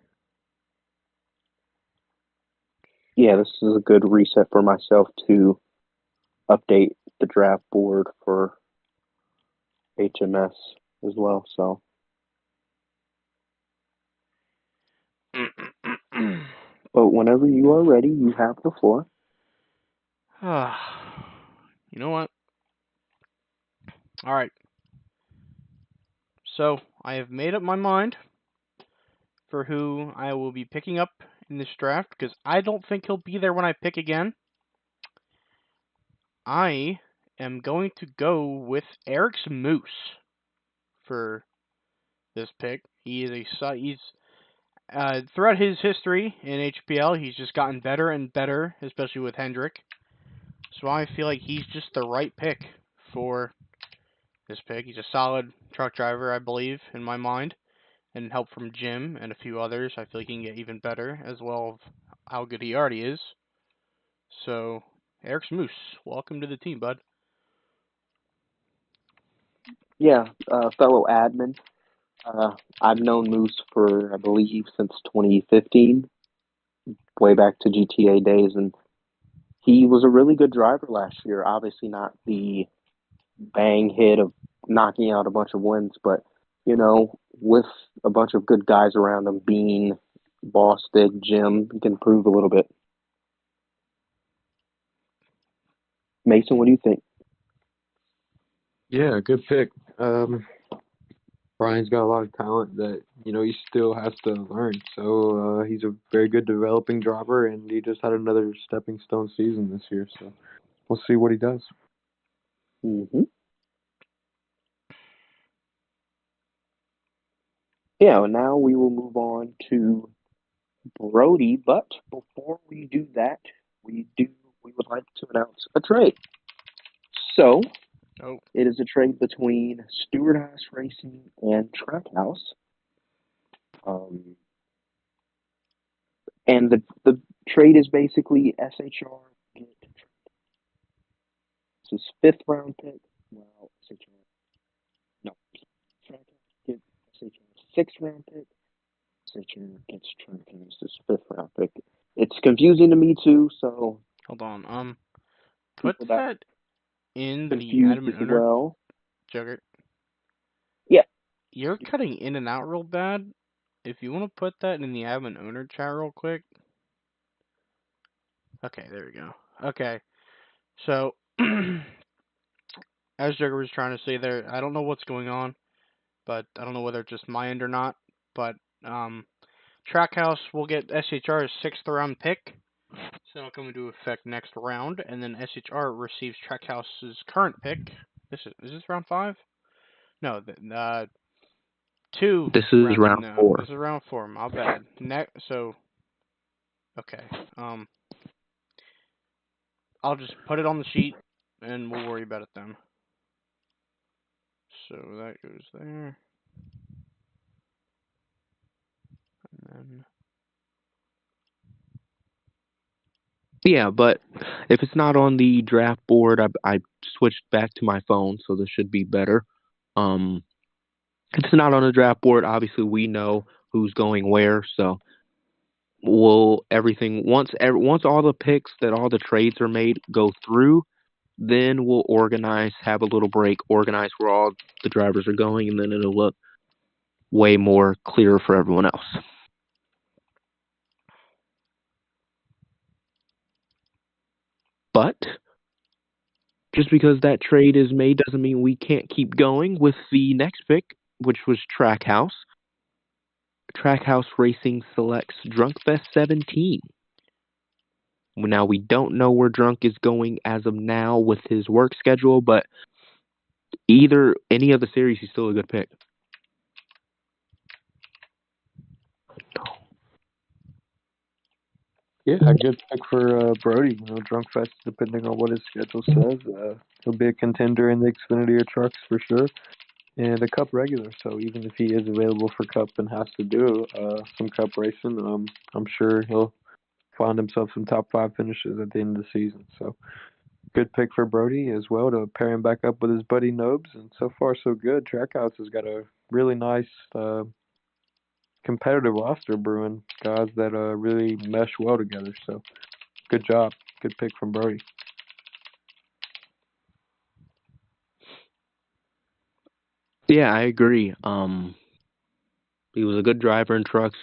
Yeah, this is a good reset for myself to update the draft board for HMS as well. So. But whenever you are ready, you have the floor. You know what? All right. So I have made up my mind for who I will be picking up in this draft because I don't think he'll be there when I pick again. I am going to go with Eric's Moose for this pick. He's throughout his history in HPL, he's just gotten better and better, especially with Hendrick. So I feel like he's just the right pick for this pick. He's a solid truck driver, I believe, in my mind. And help from Jim and a few others, I feel like he can get even better, as well as how good he already is. So, Eric's Moose, welcome to the team, bud. Yeah, fellow admin. I've known Moose for, I believe, since 2015, way back to GTA days, and he was a really good driver last year. Obviously, not the bang hit of knocking out a bunch of wins, but with a bunch of good guys around him, Bean, Bostic, Jim, he can improve a little bit. Mason, what do you think? Yeah, good pick. Brian's got a lot of talent that he still has to learn. So he's a very good developing driver, and he just had another stepping stone season this year. So we'll see what he does. Mm-hmm. Yeah, and now we will move on to Brody. But before we do that, we would like to announce a trade. So, It is a trade between Stewart House Racing and Trackhouse. And the trade is basically SHR get his 5th-round pick. Well, SHR no, Trackhouse get SHR's 6th-round pick. SHR gets Trackhouse 5th-round pick. It's confusing to me too. So Hold on. Put people that that in the confused admin as owner. well. Jugger. Yeah. You're cutting in and out real bad. If you want to put that in the admin owner chat real quick. Okay, there we go. Okay. So, as Jugger was trying to say there, I don't know what's going on, but I don't know whether it's just my end or not. But Trackhouse will get SHR's 6th-round pick, so it'll come into effect next round, and then SHR receives Trackhouse's current pick. Is this round 5? No, 2 This is rounds round from now. 4. This is round 4. My bad. Okay. I'll just put it on the sheet, and we'll worry about it then. So that goes there. And then... Yeah, but if it's not on the draft board, I switched back to my phone, so this should be better. It's not on the draft board. Obviously, we know who's going where, so once all the picks that all the trades are made go through, then we'll organize, have a little break, organize where all the drivers are going, and then it'll look way more clear for everyone else. But just because that trade is made doesn't mean we can't keep going with the next pick, which was Trackhouse. Trackhouse Racing selects Drunkfest 17. Now, we don't know where Drunk is going as of now with his work schedule, but any of the series, he's still a good pick. Yeah, a good pick for Brody. Drunk Fest, depending on what his schedule says, he'll be a contender in the Xfinity or trucks for sure, and a Cup regular. So even if he is available for Cup and has to do some Cup racing, I'm sure he'll find himself some top 5 finishes at the end of the season. So good pick for Brody as well to pair him back up with his buddy Nobes. And so far so good. Trackhouse has got a really nice competitive roster brewing, guys that really mesh well together. So good job. Good pick from Brody. Yeah, I agree. He was a good driver in trucks,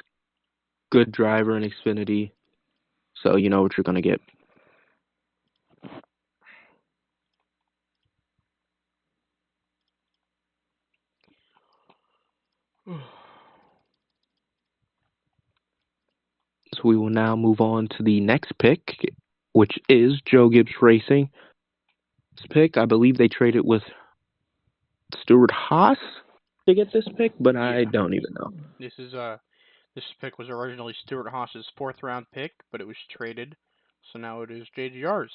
good driver in Xfinity, so you know what you're going to get. So we will now move on to the next pick, which is Joe Gibbs Racing. This pick, I believe they traded with Stuart Haas to get this pick, but I don't even know. This pick was originally Stuart Haas's 4th-round pick, but it was traded, so now it is JGR's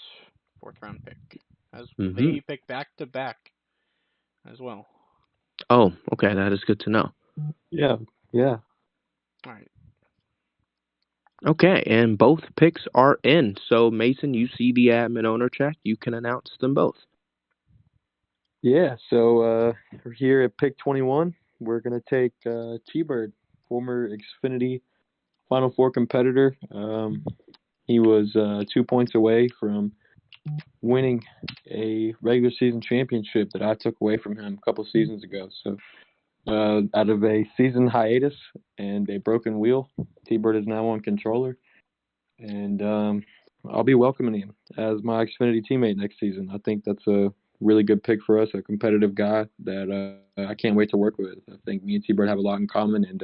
4th-round pick. As they pick back to back as well. Oh, okay, that is good to know. Yeah. All right. Okay, and both picks are in. So Mason, you see the admin owner check. You can announce them both. Yeah, so we're here at pick 21. We're going to take T-Bird, former Xfinity Final Four competitor. He was 2 points away from winning a regular season championship that I took away from him a couple seasons ago. So out of a season hiatus and a broken wheel, T-Bird is now on controller. And I'll be welcoming him as my Xfinity teammate next season. I think that's a really good pick for us, a competitive guy that I can't wait to work with. I think me and T-Bird have a lot in common, and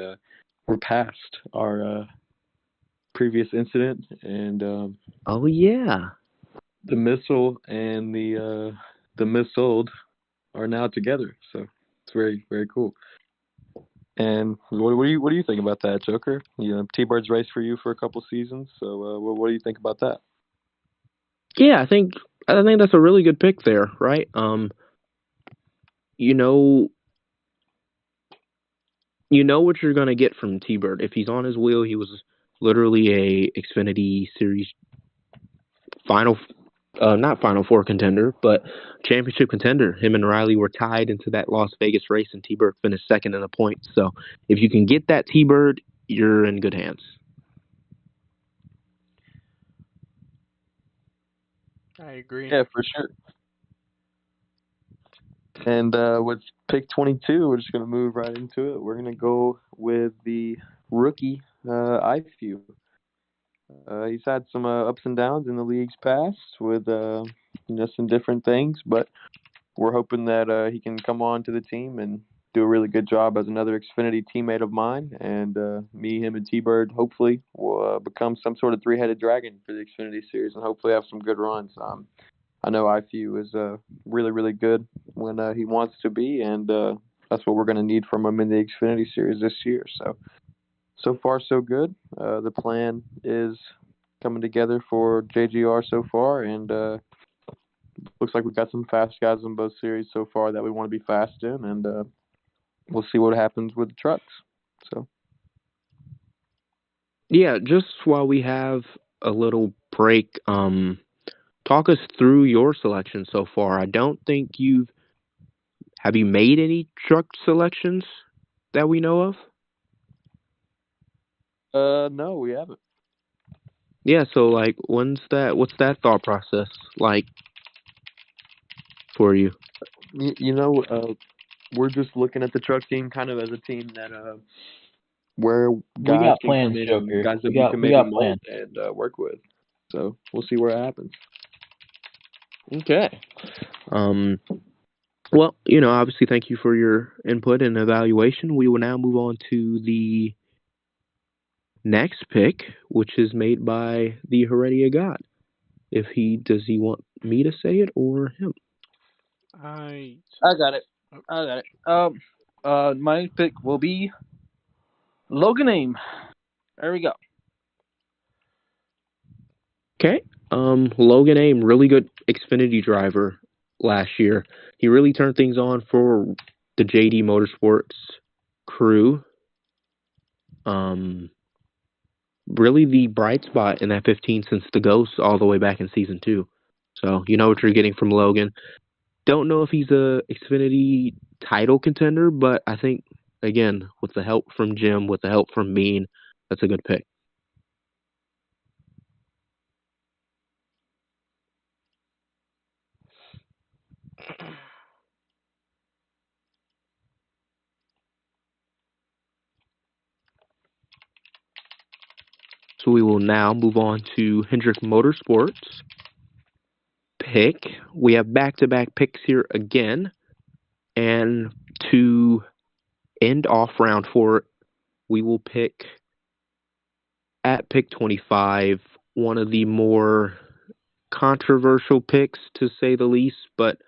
we're past our previous incident. And Oh yeah, the missile and the missiled are now together. So it's very, very cool. And what do you think about that, Joker? T-Bird's raced for you for a couple seasons. So what do you think about that? yeah. I think that's a really good pick there, right? You know what you're gonna get from T-Bird. If he's on his wheel, he was literally a Xfinity Series not Final Four contender, but championship contender. Him and Riley were tied into that Las Vegas race, and T-Bird finished second in the points. So if you can get that T-Bird, you're in good hands. I agree. Yeah, for sure. And with pick 22, we're just going to move right into it. We're going to go with the rookie, IFU. He's had some ups and downs in the league's past with some different things, but we're hoping that he can come on to the team and do a really good job as another Xfinity teammate of mine. And me, him, and T-Bird hopefully will become some sort of three-headed dragon for the Xfinity Series and hopefully have some good runs. I know IFU is really, really good when he wants to be, and that's what we're going to need from him in the Xfinity Series this year. So far, so good. The plan is coming together for JGR so far, and looks like we've got some fast guys in both series so far that we want to be fast in, and we'll see what happens with the trucks. So, yeah, just while we have a little break, talk us through your selection so far. I don't think have you made any truck selections that we know of? no, we haven't. Yeah, so like what's that thought process like for you? We're just looking at the truck team kind of as a team that where We guys got can plans, come in and Joker. guys that We we got can we maybe got mold plans. and work with. So we'll see what happens. Okay. Well, obviously thank you for your input and evaluation. We will now move on to the next pick, which is made by the Heredia God. Does he want me to say it or him? I got it. My next pick will be Logan Aim. There we go. Okay. Logan Aim, really good Xfinity driver last year. He really turned things on for the JD Motorsports crew. Really the bright spot in that 15 since the Ghost all the way back in season 2. So you know what you're getting from Logan. Don't know if he's a Xfinity title contender, but I think again with the help from Jim, with the help from Bean, that's a good pick. So we will now move on to Hendrick Motorsports pick. We have back-to-back picks here again. And to end off round 4, we will pick at pick 25, one of the more controversial picks to say the least, but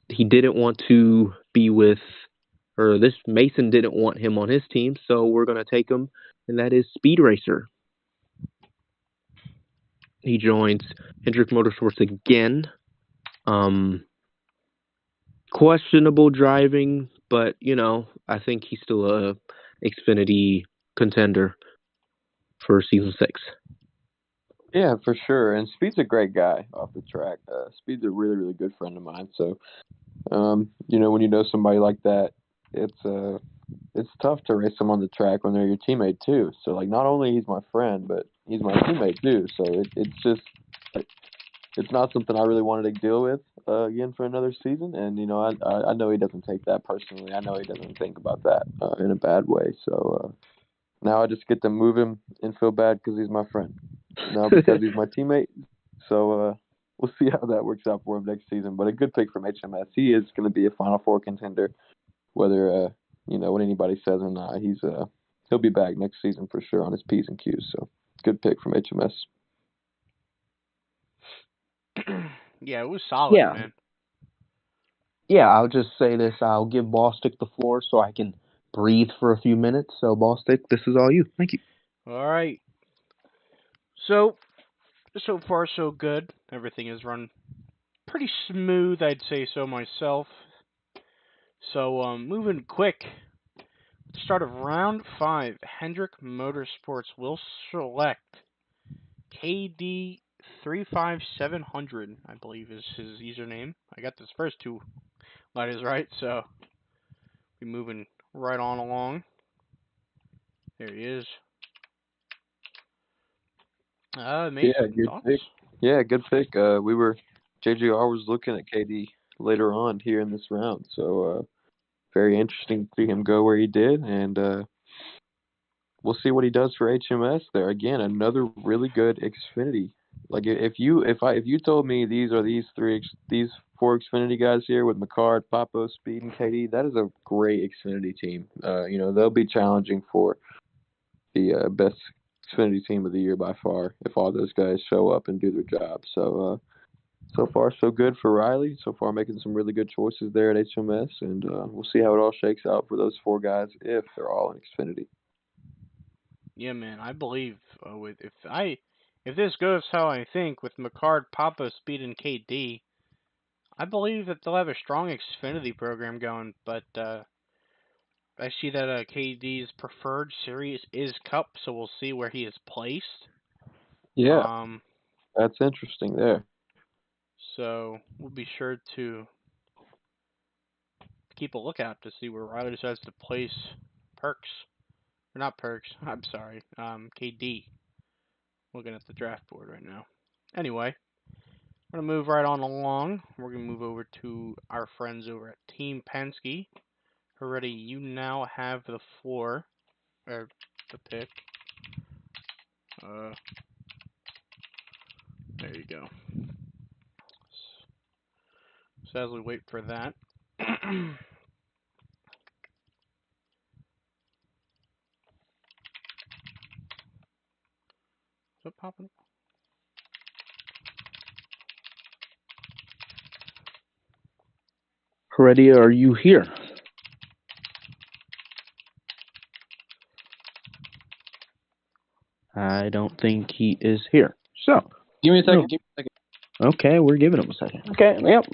he didn't want to be with, or this Mason didn't want him on his team, so we're going to take him, and that is Speed Racer. He joins Hendrick Motorsports again. Questionable driving, but I think he's still a Xfinity contender for season 6. Yeah, for sure. And Speed's a great guy off the track. Speed's a really, really good friend of mine. So, when you know somebody like that, it's tough to race them on the track when they're your teammate too. So, like, not only he's my friend, but he's my teammate too. So it's just it's not something I really wanted to deal with again for another season. And I know he doesn't take that personally. I know he doesn't think about that in a bad way. So now I just get to move him and feel bad because he's my friend. Now because he's my teammate. So we'll see how that works out for him next season. But a good pick from HMS. He is going to be a Final Four contender, whether what anybody says or not. He'll be back next season for sure on his P's and Q's. So good pick from HMS. Yeah, it was solid, man. Yeah, I'll just say this. I'll give Ballstick the floor so I can breathe for a few minutes. So, Ballstick, this is all you. Thank you. All right. So far, so good. Everything has run pretty smooth, I'd say so myself. So, moving quick, Start of round 5, Hendrick Motorsports will select KD 35700, I believe is his username. I got those first two letters right, so be moving right on along. There he is. Mason, good thoughts? pick. Yeah, good pick. JGR was looking at KD later on here in this round, so very interesting to see him go where he did, and we'll see what he does for HMS there. Again, another really good Xfinity. Like if you told me these four Xfinity guys here with McCart, Papo, Speed, and KD, that is a great Xfinity team. They'll be challenging for the best Xfinity team of the year by far if all those guys show up and do their job. So far so good for Riley. So far making some really good choices there at HMS, and we'll see how it all shakes out for those four guys if they're all in Xfinity. Yeah, man, I believe if this goes how I think with McCard, Papa, Speed, and KD, I believe that they'll have a strong Xfinity program going. But I see that KD's preferred series is Cup, so we'll see where he is placed. Yeah, that's interesting there. So we'll be sure to keep a lookout to see where Riley decides to place Perks. Or not Perks, I'm sorry, KD. Looking at the draft board right now. Anyway, we're going to move right on along. We're going to move over to our friends over at Team Penske. Already, you now have the floor, or the pick. There you go. So as we wait for that. Is it popping up? Heredia, are you here? I don't think he is here. So, Give me a second. okay, we're giving him a second. Okay, yep.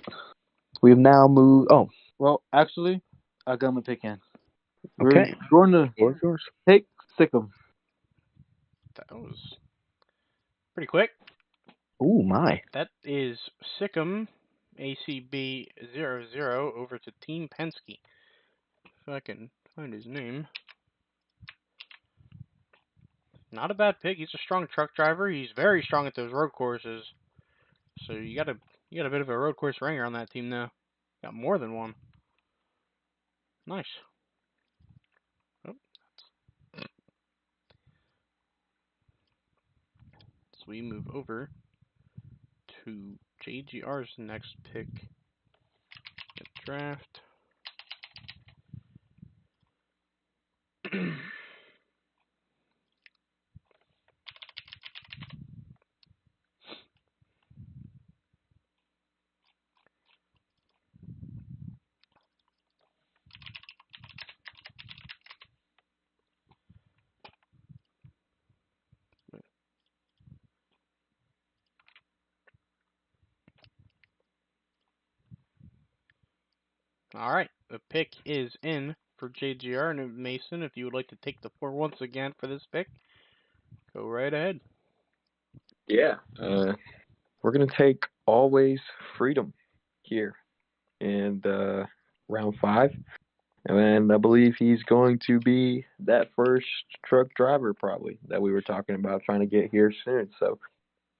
We've now moved. Oh, Well, actually, I got my pick in. okay. We're going to Floor's yours. take Sikkim. That was pretty quick. Ooh, my. That is Sikkim ACB00 over to Team Penske. If I can find his name. Not a bad pick. He's a strong truck driver. He's very strong at those road courses. So you got a bit of a road course ringer on that team now. Got more than one. Nice. Oh, so we move over to JGR's next pick. Get draft. Alright, the pick is in for JGR, and Mason, if you would like to take the floor once again for this pick, go right ahead. Yeah. We're going to take Always Freedom here in round 5. And I believe he's going to be that first truck driver probably that we were talking about trying to get here soon. So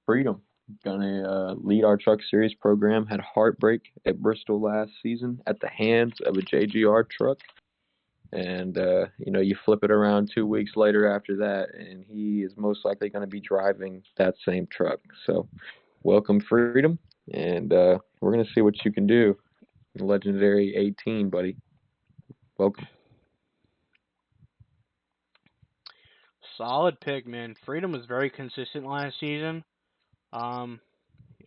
Freedom going to lead our Truck Series program. Had heartbreak at Bristol last season at the hands of a JGR truck. And, you flip it around 2 weeks later after that, and he is most likely going to be driving that same truck. So welcome, Freedom. And we're going to see what you can do. Legendary 18, buddy. Welcome. Solid pick, man. Freedom was very consistent last season.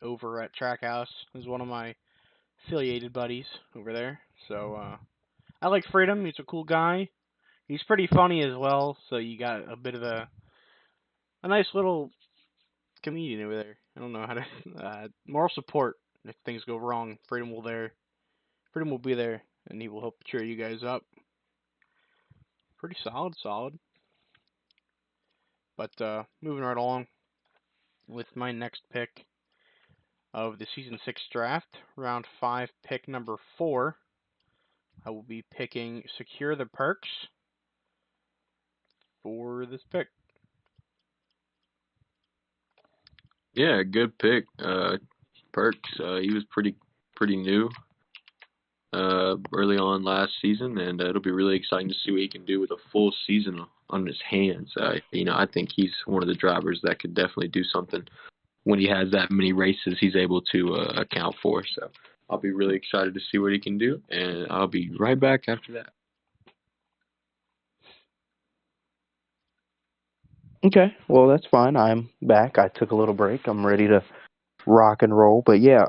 Over at Trackhouse is one of my affiliated buddies over there. So I like Freedom. He's a cool guy. He's pretty funny as well. So you got a bit of a nice little comedian over there. I don't know how to moral support if things go wrong. Freedom will be there, and he will help cheer you guys up. pretty solid. But moving right along with my next pick of the Season 6 draft, Round 5, pick number 4. I will be picking Secure the Perks for this pick. Yeah, good pick. Perks. He was pretty new early on last season, and it'll be really exciting to see what he can do with a full season on his hands. I think he's one of the drivers that could definitely do something when he has that many races he's able to account for. So I'll be really excited to see what he can do, and I'll be right back after that. Okay, well that's fine. I'm back. I took a little break. I'm ready to rock and roll. But yeah,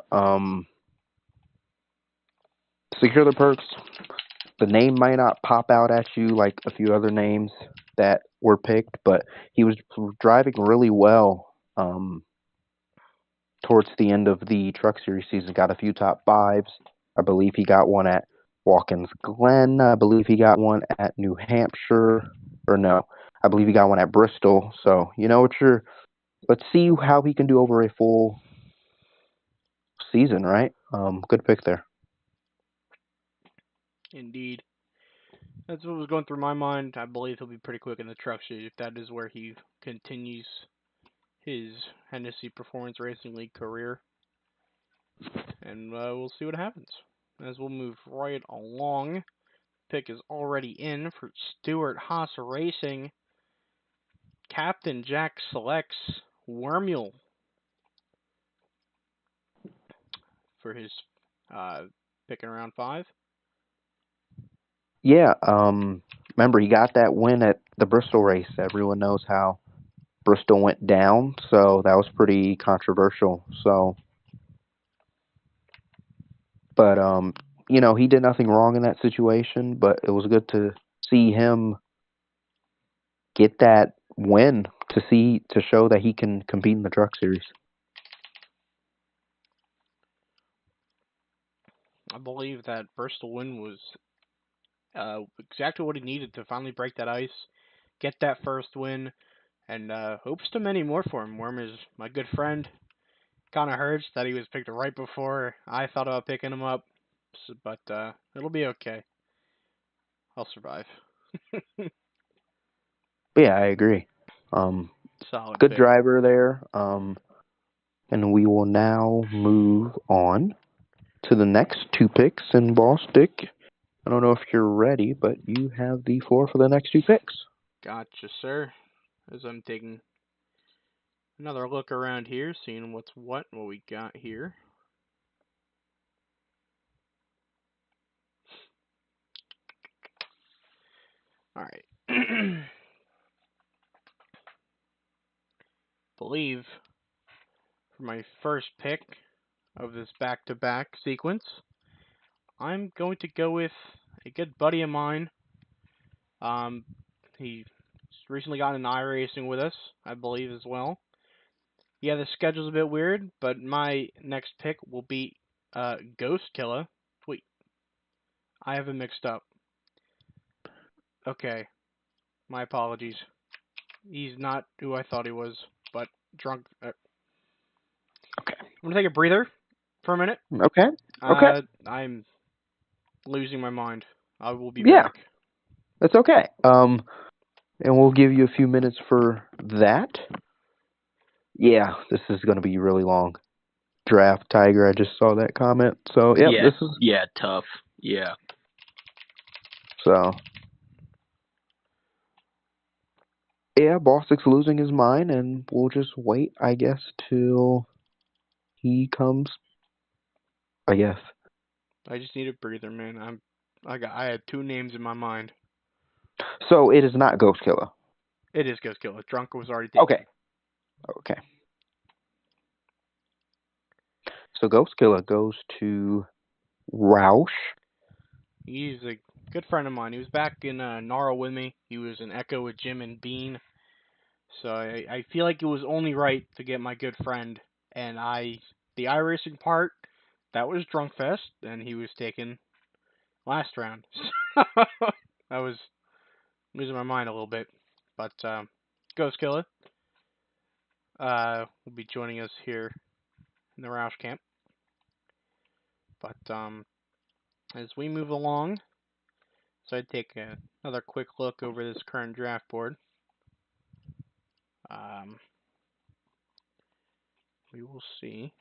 Secure the Perks. The name might not pop out at you like a few other names that were picked, but he was driving really well towards the end of the Truck Series season. Got a few top fives. I believe he got one at Watkins Glen. I believe he got one at New Hampshire. Or no, I believe he got one at Bristol. So, let's see how he can do over a full season, right? Good pick there. Indeed. That's what was going through my mind. I believe he'll be pretty quick in the Truck Series if that is where he continues his Hennessy Performance Racing League career. And we'll see what happens. As we'll move right along, pick is already in for Stewart Haas Racing. Captain Jack selects Wormule for his pick in round 5. Yeah, remember he got that win at the Bristol race. Everyone knows how Bristol went down, so that was pretty controversial. So, but he did nothing wrong in that situation. But it was good to see him get that win to show that he can compete in the Truck Series. I believe that Bristol win was exactly what he needed to finally break that ice, get that first win, and hopes to many more for him. Worm is my good friend. Kind of hurts that he was picked right before I thought about picking him up, but it'll be okay. I'll survive. Yeah, I agree. Solid Good pick. driver there. And we will now move on to the next 2 picks in Ball Stick. I don't know if you're ready, but you have the floor for the next 2 picks. Gotcha, sir. As I'm taking another look around here, seeing what we got here. All right. Believe for my first pick of this back-to-back sequence, I'm going to go with a good buddy of mine. He recently got in iRacing with us, I believe, as well. Yeah, the schedule's a bit weird, but my next pick will be Ghost Killer. Wait, I have it mixed up. Okay, my apologies. He's not who I thought he was, but drunk. Okay. I'm gonna take a breather for a minute. Okay. I'm losing my mind. I will be Yeah. back. That's okay. And we'll give you a few minutes for that. Yeah, this is going to be really long. Draft Tiger, I just saw that comment. So, this is... Yeah, tough. Yeah. So... Yeah, Bostic's losing his mind, and we'll just wait, I guess, till he comes. I guess. I just need a breather, man. I had 2 names in my mind. So it is not Ghost Killer. It is Ghost Killer. Drunk was already taken. Okay. So Ghost Killer goes to Roush. He's a good friend of mine. He was back in Nara with me. He was in Echo with Jim and Bean. So I feel like it was only right to get my good friend. And the iRacing part, that was Drunk Fest, and he was taken last round. That was losing my mind a little bit. But Ghost Killer will be joining us here in the Roush camp. But as we move along, so I'd take another quick look over this current draft board. We will see.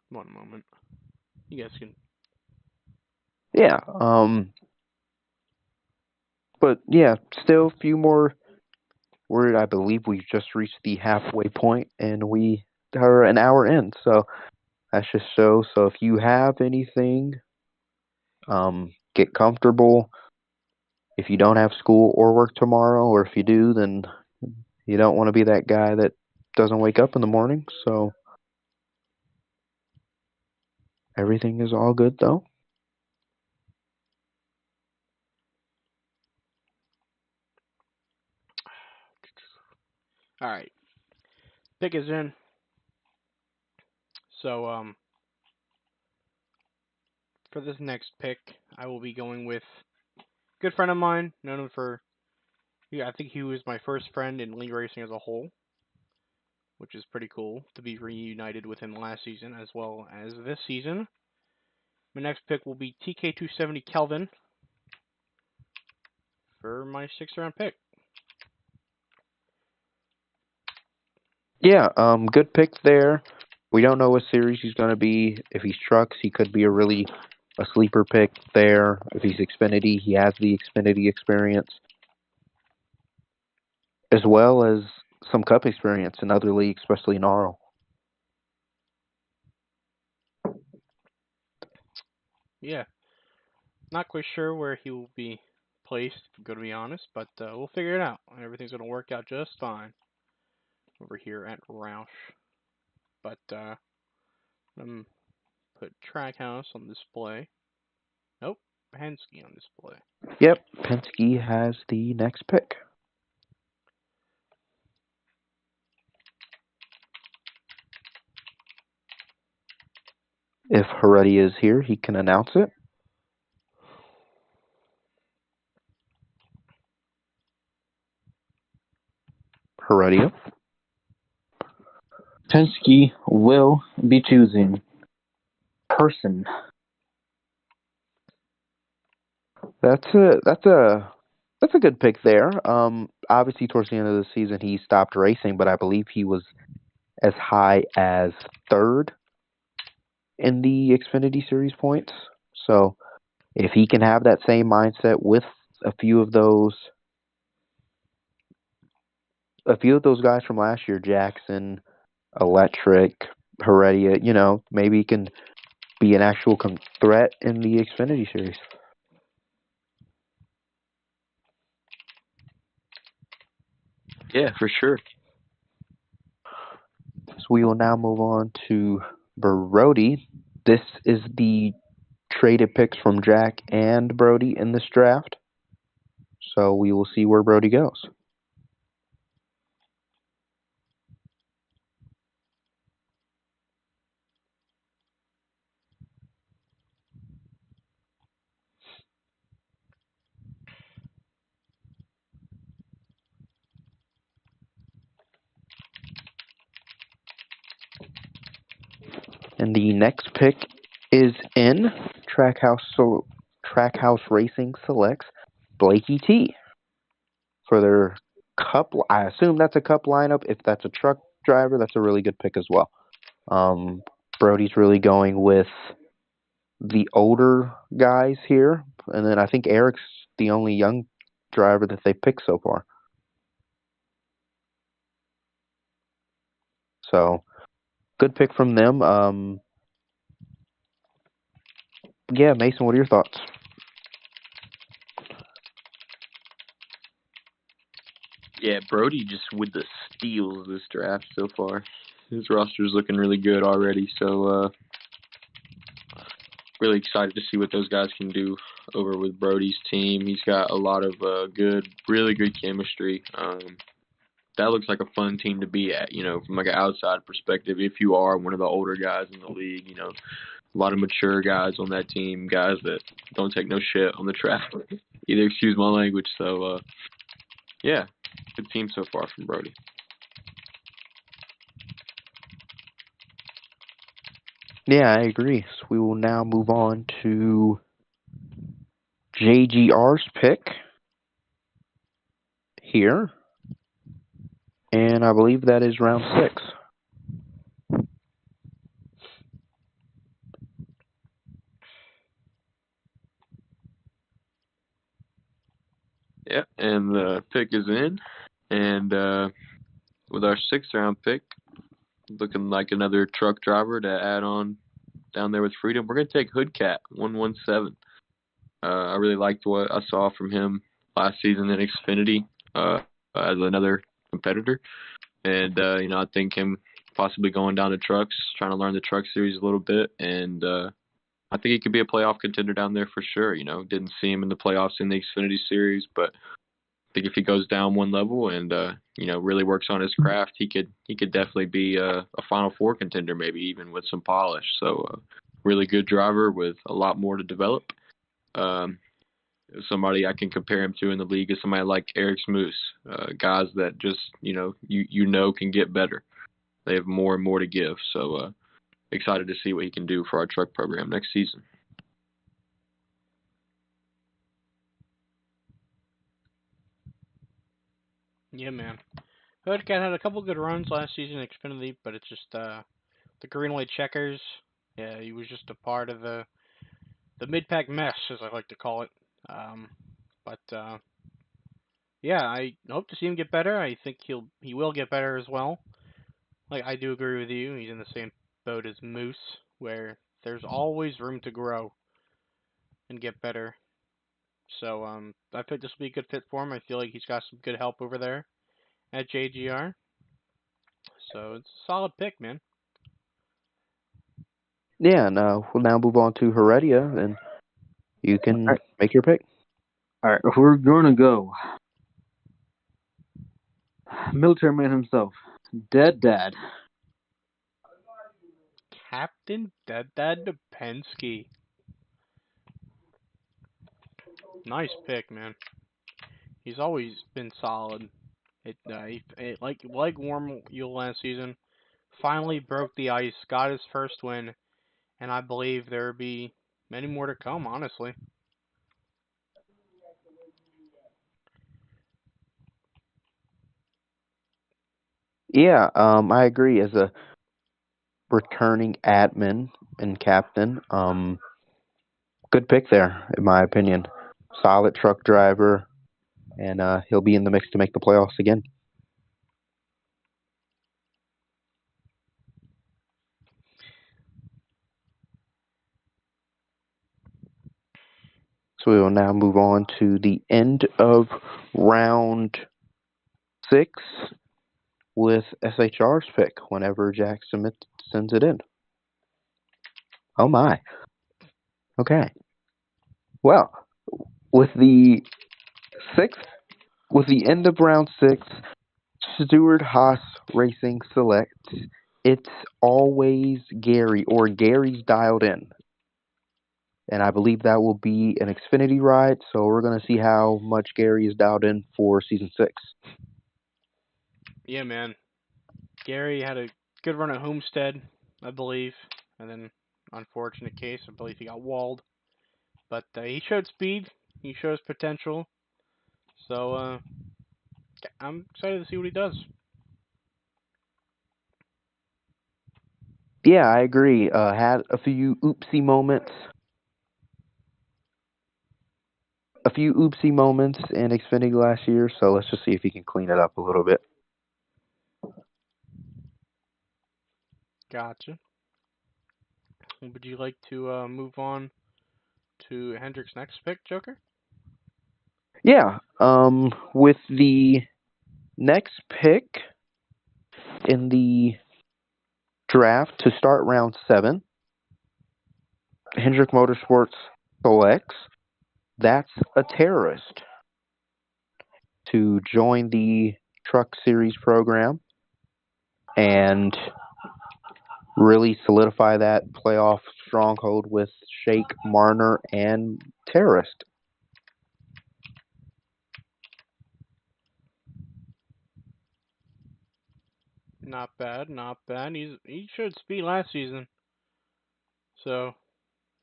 One moment. You guys can. Yeah. But yeah, still a few more. I believe we've just reached the halfway point, and we are an hour in. So that's just so. So if you have anything, get comfortable. If you don't have school or work tomorrow, or if you do, then you don't want to be that guy that doesn't wake up in the morning. So everything is all good, though. All right. Pick is in. So for this next pick, I will be going with a good friend of mine, known him for. Yeah, I think he was my first friend in league racing as a whole, which is pretty cool to be reunited with him last season as well as this season. My next pick will be TK270 Kelvin for my 6th round pick. Yeah, good pick there. We don't know what series he's going to be. If he's trucks, he could be a sleeper pick there. If he's Xfinity, he has the Xfinity experience, as well as some Cup experience in other leagues, especially NARL. Yeah, not quite sure where he will be placed, if I'm going to be honest, but we'll figure it out. Everything's going to work out just fine over here at Roush. But I'm put Trackhouse on display. Nope, Penske on display. Yep, Penske has the next pick. If Heredia is here, he can announce it. Heredia. Penske will be choosing person. That's a good pick there. Obviously towards the end of the season he stopped racing, but I believe he was as high as 3rd in the Xfinity Series points. So if he can have that same mindset with a few of those guys from last year, Jackson, Electric, Heredia, maybe he can be an actual threat in the Xfinity Series. Yeah, for sure. So we will now move on to Brody. This is the traded picks from Jack and Brody in this draft. So we will see where Brody goes. And the next pick is in Trackhouse. So Trackhouse Racing selects Blakey T for their Cup. I assume that's a Cup lineup. If that's a truck driver, that's a really good pick as well. Brody's really going with the older guys here, and then I think Eric's the only young driver that they picked so far. So good pick from them. Yeah, Mason, what are your thoughts? Yeah, Brody just with the steals this draft so far. His roster's looking really good already, so really excited to see what those guys can do over with Brody's team. He's got a lot of really good chemistry. that looks like a fun team to be at, from like an outside perspective. If you are one of the older guys in the league, a lot of mature guys on that team, guys that don't take no shit on the track. Either, excuse my language. So, yeah, good team so far from Brody. Yeah, I agree. So we will now move on to JGR's pick here. And I believe that is round 6. Yeah, and the pick is in. And with our 6th round pick, looking like another truck driver to add on down there with Freedom, we're going to take Hoodcat 117. I really liked what I saw from him last season in Xfinity as another competitor. And, I think him possibly going down to trucks, trying to learn the truck series a little bit. And I think he could be a playoff contender down there for sure. Didn't see him in the playoffs in the Xfinity series, but I think if he goes down one level and, really works on his craft, he could definitely be a Final Four contender, maybe even with some polish. So really good driver with a lot more to develop. Somebody I can compare him to in the league is somebody like Eric Smoose, guys that just can get better. They have more and more to give. So excited to see what he can do for our truck program next season. Yeah, man. Hoodcat had a couple good runs last season in Xfinity, but it's just the green white checkers. Yeah, he was just a part of the mid-pack mess, as I like to call it. But yeah, I hope to see him get better. I think he will get better as well. Like, I do agree with you. He's in the same boat as Moose, where there's always room to grow and get better. So I think this will be a good fit for him. I feel like he's got some good help over there at JGR. So it's a solid pick, man. Yeah, and we'll now move on to Heredia, and you can make your pick. All right, we're going to go military man himself, Dead Dad. Captain Dead Dad Penske. Nice pick, man. He's always been solid. Like Warm Yule last season, finally broke the ice, got his first win, and I believe there will be many more to come, honestly. Yeah, I agree. As a returning admin and captain, good pick there, in my opinion. Solid truck driver, and he'll be in the mix to make the playoffs again. So we will now move on to the end of round 6 with SHR's pick whenever Jack sends it in. Oh my. Okay. Well, with the end of round 6, Stewart Haas Racing selects It's Always Gary, or Gary's Dialed In. And I believe that will be an Xfinity ride, so we're going to see how much Gary is dialed in for Season 6. Yeah, man. Gary had a good run at Homestead, I believe, and then unfortunate case, I believe he got walled. But he showed speed, he shows potential, so I'm excited to see what he does. Yeah, I agree. Had a few oopsie moments. In Xfinity last year, so let's just see if he can clean it up a little bit. Gotcha. Would you like to move on to Hendrick's next pick, Joker? Yeah. With the next pick in the draft to start round 7, Hendrick Motorsports selects That's a Terrorist to join the Truck Series program and really solidify that playoff stronghold with Shake, Marner, and Terrorist. Not bad, not bad. He showed speed last season. So,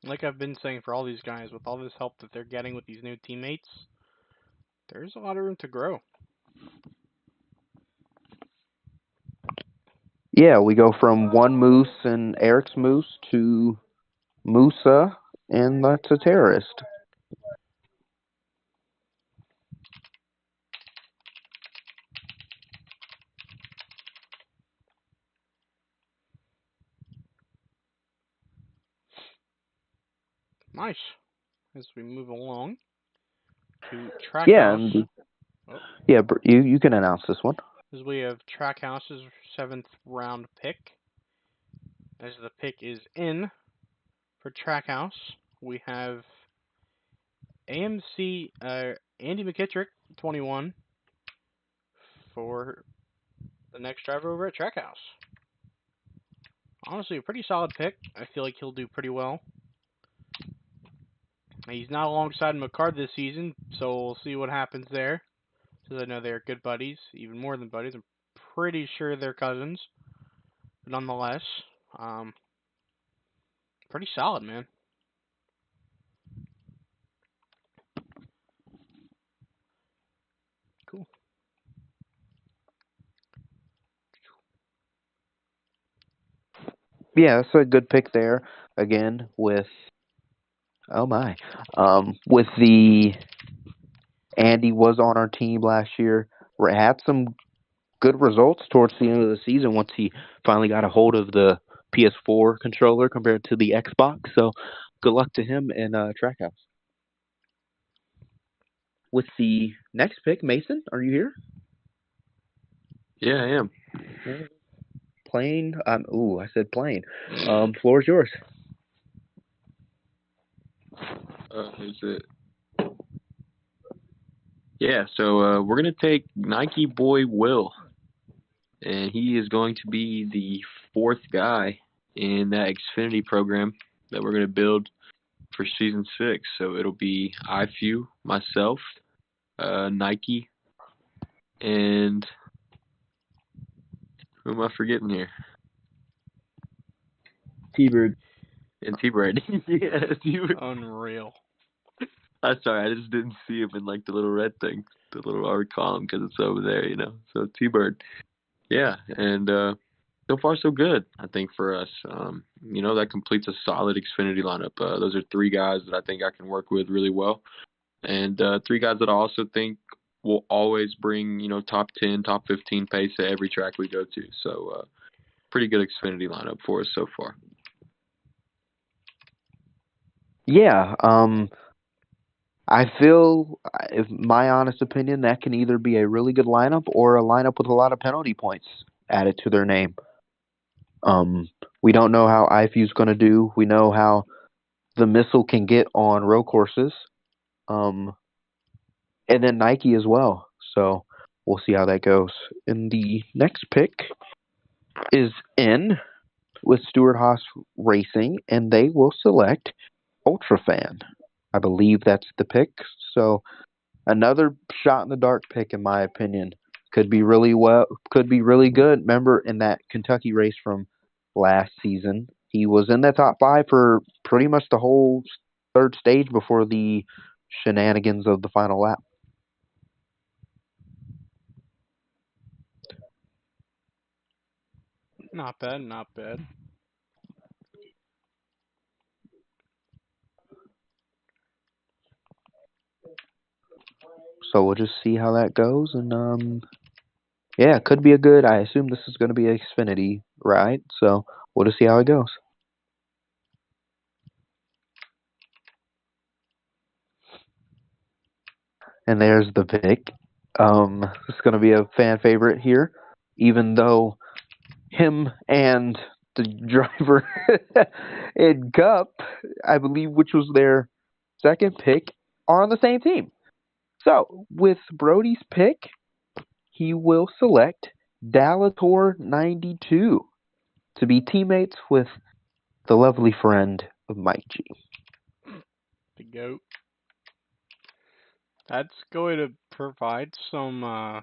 like I've been saying for all these guys, with all this help that they're getting with these new teammates, there's a lot of room to grow. Yeah, we go from one Moose and Eric's Moose to Musa, and that's a Terrorist. Nice. As we move along to Trackhouse. Yeah, and yeah, you can announce this one. As we have Trackhouse's 7th round pick. As the pick is in for Trackhouse, we have AMC Andy McKittrick, 21, for the next driver over at Trackhouse. Honestly, a pretty solid pick. I feel like he'll do pretty well. He's not alongside McCart this season, so we'll see what happens there. Since I know they're good buddies, even more than buddies. I'm pretty sure they're cousins. But nonetheless, pretty solid, man. Cool. Yeah, that's a good pick there. Again, with with the Andy was on our team last year. Had some good results towards the end of the season once he finally got a hold of the PS4 controller compared to the Xbox. So, good luck to him in Trackhouse. With the next pick, Mason, are you here? Yeah, I am. Plane. I said plane. Floor is yours. Is it? Yeah, so we're going to take Nike boy Will, and he is going to be the 4th guy in that Xfinity program that we're going to build for season 6. So it'll be IFU, myself, Nike, and who am I forgetting here? T-Bird. And T-Bird. Yeah, T-Bird. Unreal. I'm sorry, I just didn't see him in like the little red thing, the little art column, because it's over there, you know. So T-Bird. Yeah, and so far so good, I think, for us. That completes a solid Xfinity lineup. Those are 3 guys that I think I can work with really well, and 3 guys that I also think will always bring, top 10, top 15 pace at every track we go to. So pretty good Xfinity lineup for us so far. Yeah, I feel, if my honest opinion, that can either be a really good lineup or a lineup with a lot of penalty points added to their name. We don't know how IFU's going to do. We know how the missile can get on road courses, and then Nike as well. So we'll see how that goes. And the next pick is in with Stewart Haas Racing, and they will select Ultrafan. I believe that's the pick. So another shot in the dark pick, in my opinion. Could be really good. Remember in that Kentucky race from last season, he was in the top 5 for pretty much the whole 3rd stage before the shenanigans of the final lap. Not bad, not bad. So we'll just see how that goes, and yeah, it could be a good. I assume this is going to be an Xfinity ride, so we'll just see how it goes. And there's the pick. It's going to be a fan favorite here, even though him and the driver in Cup, I believe, which was their 2nd pick, are on the same team. So with Brody's pick, he will select Dalator 92 to be teammates with the lovely friend of Mike G. The GOAT. That's going to provide some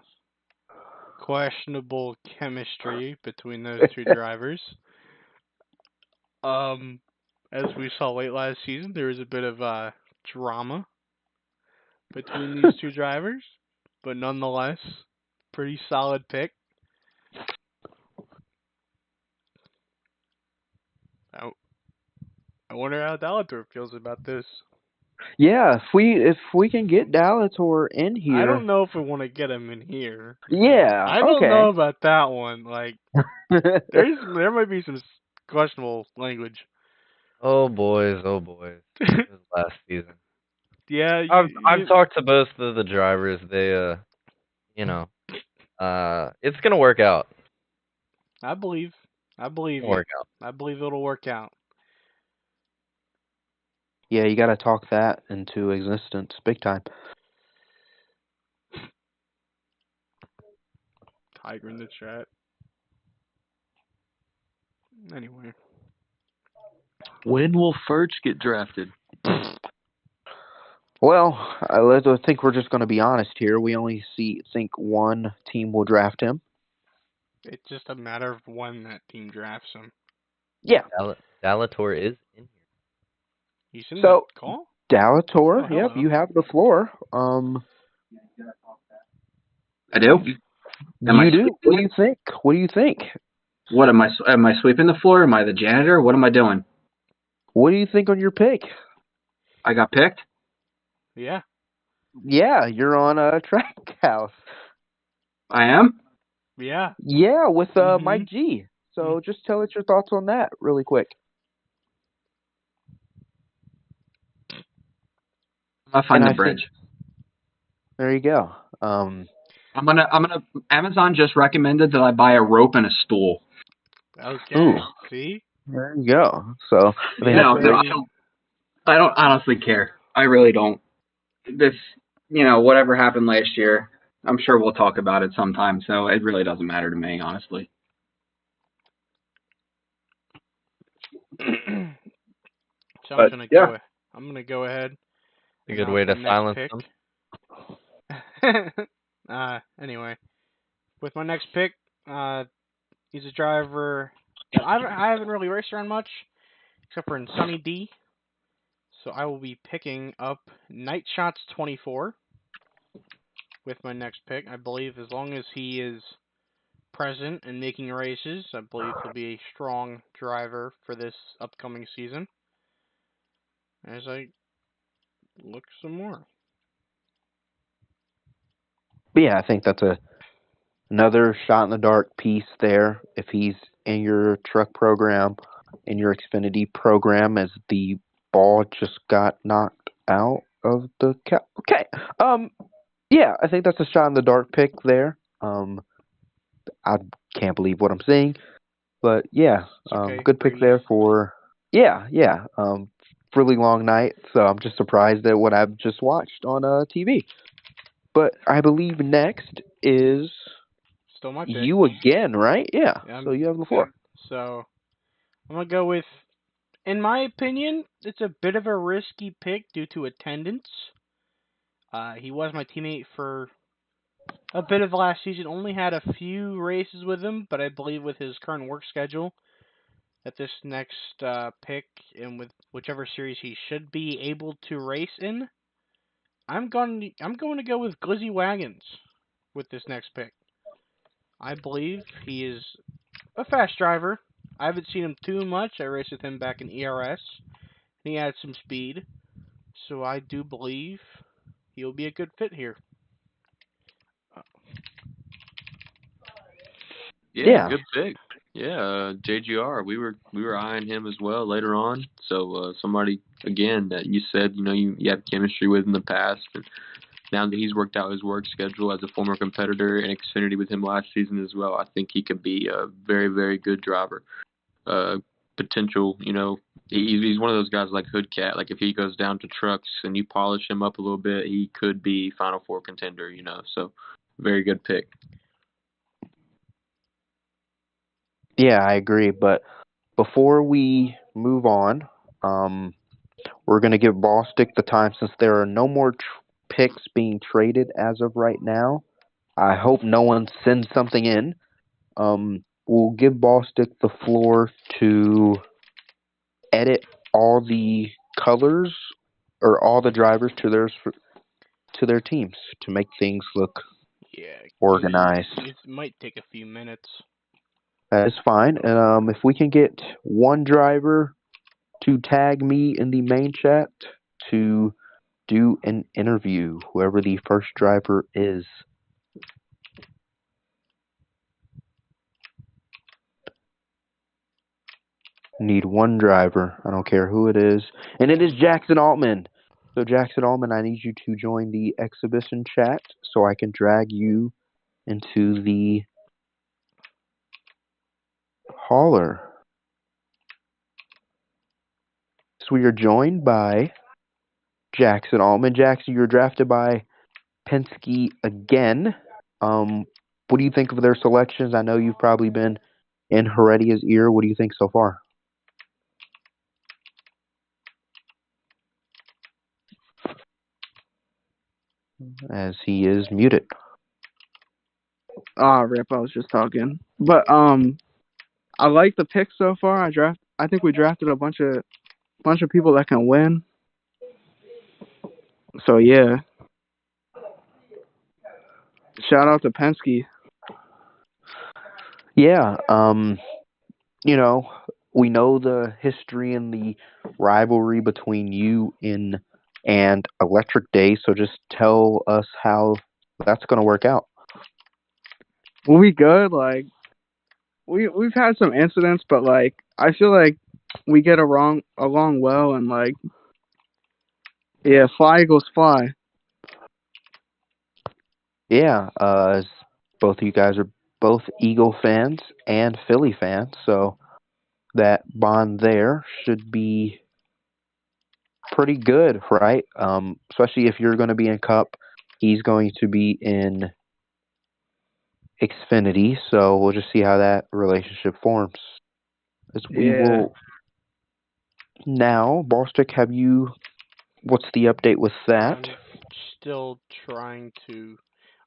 questionable chemistry between those two drivers. As we saw late last season, there was a bit of drama between these two drivers, but nonetheless, pretty solid pick. I wonder how Dalator feels about this. Yeah, if we can get Dalator in here. I don't know if we want to get him in here. Yeah, I don't okay. know about that one. Like, there might be some questionable language. Oh boys, oh boys. This was last season. Yeah, I've talked to both of the drivers. They you know, it's gonna work out. I believe you. Work out. I believe it'll work out. Yeah, you got to talk that into existence big time. Tiger in the chat. Anyway. When will Furch get drafted? Well, I think we're just going to be honest here. We only think one team will draft him. It's just a matter of when that team drafts him. Yeah. Dalator is in here. He's in the call? Dalator, yep, you have the floor. I do. You do. What do you think? What do you think? What am I sweeping the floor? Am I the janitor? What am I doing? What do you think on your pick? I got picked? Yeah. Yeah, you're on a Trackhouse. I am? Yeah. Yeah, with Mike G. So just tell us your thoughts on that really quick. I'll find the bridge. There you go. I'm gonna Amazon just recommended that I buy a rope and a stool. Okay. Ooh. See? There you go. So I don't honestly care. I really don't. This, whatever happened last year, I'm sure we'll talk about it sometime, so it really doesn't matter to me, honestly. So I'm gonna go ahead. A good way to silence them. Anyway, with my next pick, he's a driver that I haven't really raced around much, except for in Sunny D. So I will be picking up Night Shots 24 with my next pick. I believe as long as he is present and making races, I believe he'll be a strong driver for this upcoming season. As I look some more. But yeah, I think that's another shot in the dark piece there. If he's in your truck program, in your Xfinity program, as the ball just got knocked out of the cap. Okay. Yeah, I think that's a shot in the dark pick there. I can't believe what I'm saying, but yeah, okay. good pick there for really long night. So I'm just surprised at what I've just watched on TV. But I believe next is still my pick. You again, right? Yeah. So you have the floor. So I'm gonna go with, in my opinion, it's a bit of a risky pick due to attendance. He was my teammate for a bit of last season. Only had a few races with him, but I believe with his current work schedule, that this next pick and with whichever series he should be able to race in, I'm going to go with Glizzy Wagons with this next pick. I believe he is a fast driver. I haven't seen him too much. I raced with him back in ERS. He had some speed, so I do believe he'll be a good fit here. Yeah, good pick. Yeah, JGR. We were eyeing him as well later on. So somebody again that you said you have chemistry with in the past, and now that he's worked out his work schedule as a former competitor in Xfinity with him last season as well, I think he could be a very, very good driver. Potential, he's one of those guys like Hoodcat. Like if he goes down to trucks and you polish him up a little bit, he could be Final Four contender. So very good pick. Yeah, I agree. But before we move on, we're going to give Ballstick the time since there are no more picks being traded as of right now. I hope no one sends something in. We'll give Ballstick the floor to edit all the colors or all the drivers to their teams to make things look Yeah, organized. it might take a few minutes. That is fine. And if we can get one driver to tag me in the main chat to do an interview, whoever the first driver is. Need one driver. I don't care who it is. And it is Jackson Altman. So, Jackson Altman, I need you to join the exhibition chat so I can drag you into the hauler. So, we are joined by Jackson Altman. Jackson, you were drafted by Penske again. What do you think of their selections? I know you've probably been in Heredia's ear. What do you think so far? As he is muted. Rip, I was just talking. But I like the pick so far. I think we drafted a bunch of people that can win. So yeah. Shout out to Penske. Yeah, you know, we know the history and the rivalry between you and Electric Day, so just tell us how that's going to work out. We'll be good. Like we've had some incidents, but like I feel like we get along well, and like yeah, fly Eagles fly. Yeah, both of you guys are both Eagle fans and Philly fans, so that bond there should be pretty good, right? Especially if you're going to be in Cup, he's going to be in Xfinity, so we'll just see how that relationship forms. As we will now, Ballstick, what's the update with that? I'm still trying to.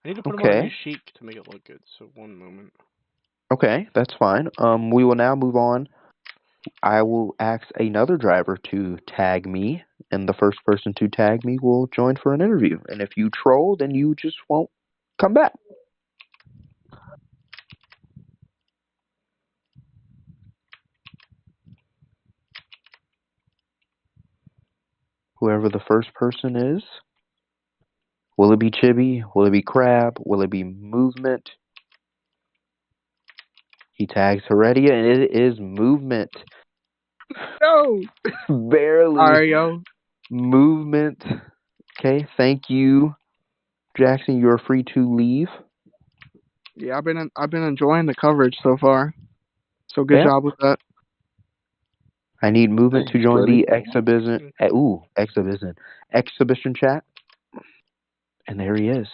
I need to put them on a new sheet to make it look good. So 1 moment. Okay, that's fine. We will now move on. I will ask another driver to tag me, and the first person to tag me will join for an interview. And if you troll, then you just won't come back. Whoever the first person is. Will it be Chibi? Will it be Crab? Will it be Movement? He tags Heredia, and it is Movement. No! Barely. Ario. Movement. Okay, thank you, Jackson. You're free to leave. Yeah, I've been enjoying the coverage so far. So good job with that. I need Movement to join buddy. the exhibition chat. And there he is.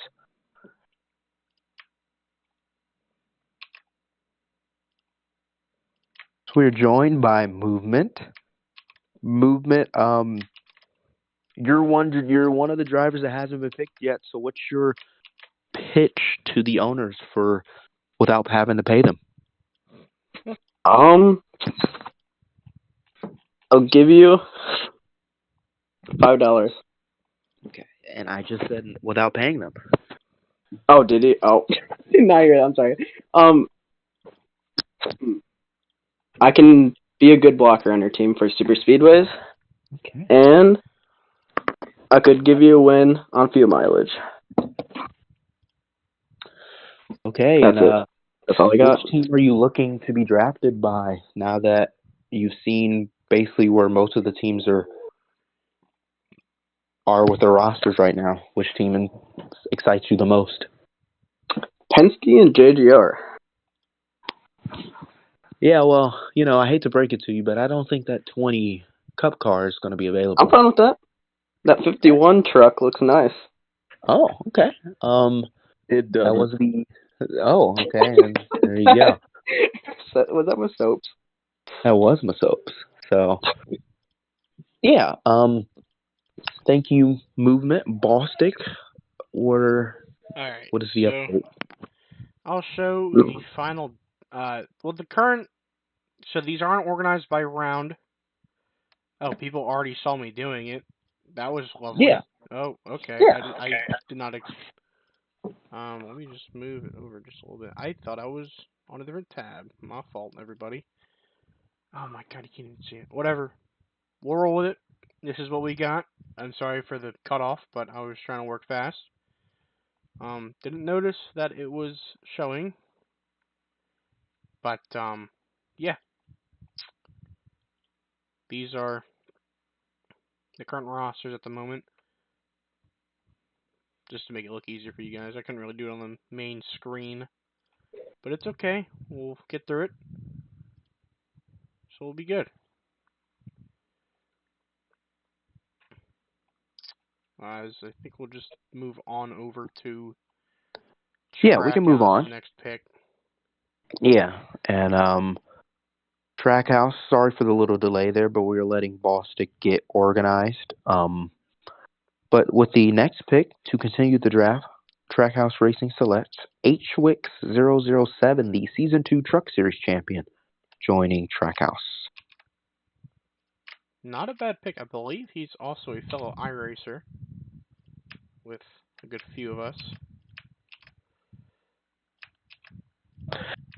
So we're joined by Movement. Movement, you're one of the drivers that hasn't been picked yet. So what's your pitch to the owners for without having to pay them? I'll give you $5. Okay, and I just said without paying them. Oh, did he? Oh, did not hear that. I'm sorry. I can be a good blocker on your team for super speedways, and I could give you a win on fuel mileage. Okay, that's all I got. Which team are you looking to be drafted by now that you've seen basically where most of the teams are with their rosters right now? Which team excites you the most? Penske and JGR. Yeah, well, I hate to break it to you, but I don't think that 20 Cup car is going to be available. I'm fine with that. That 51 truck looks nice. Oh, okay. It does. That was the. Oh, okay. And there you go. Was that my soaps? That was my soaps. So, yeah. Thank you, Movement. Bostic. What Alright, is the so update? I'll show the final, the current, so these aren't organized by round. Oh, people already saw me doing it. That was lovely. Yeah. Oh, okay. Yeah. I did not. Let me just move it over just a little bit. I thought I was on a different tab. My fault, everybody. Oh my god, you can't even see it. Whatever. We'll roll with it. This is what we got. I'm sorry for the cutoff, but I was trying to work fast. Didn't notice that it was showing. But, yeah. These are the current rosters at the moment. Just to make it look easier for you guys. I couldn't really do it on the main screen. But it's okay. We'll get through it. So we'll be good. As I think we'll just move on over to Yeah, we can move Trackhouse on. next pick. Yeah, and Trackhouse. Sorry for the little delay there, but we were letting Bostic get organized. But with the next pick to continue the draft, Trackhouse Racing selects HWIX007, the Season 2 Truck Series champion, joining Trackhouse. Not a bad pick. I believe he's also a fellow iRacer with a good few of us.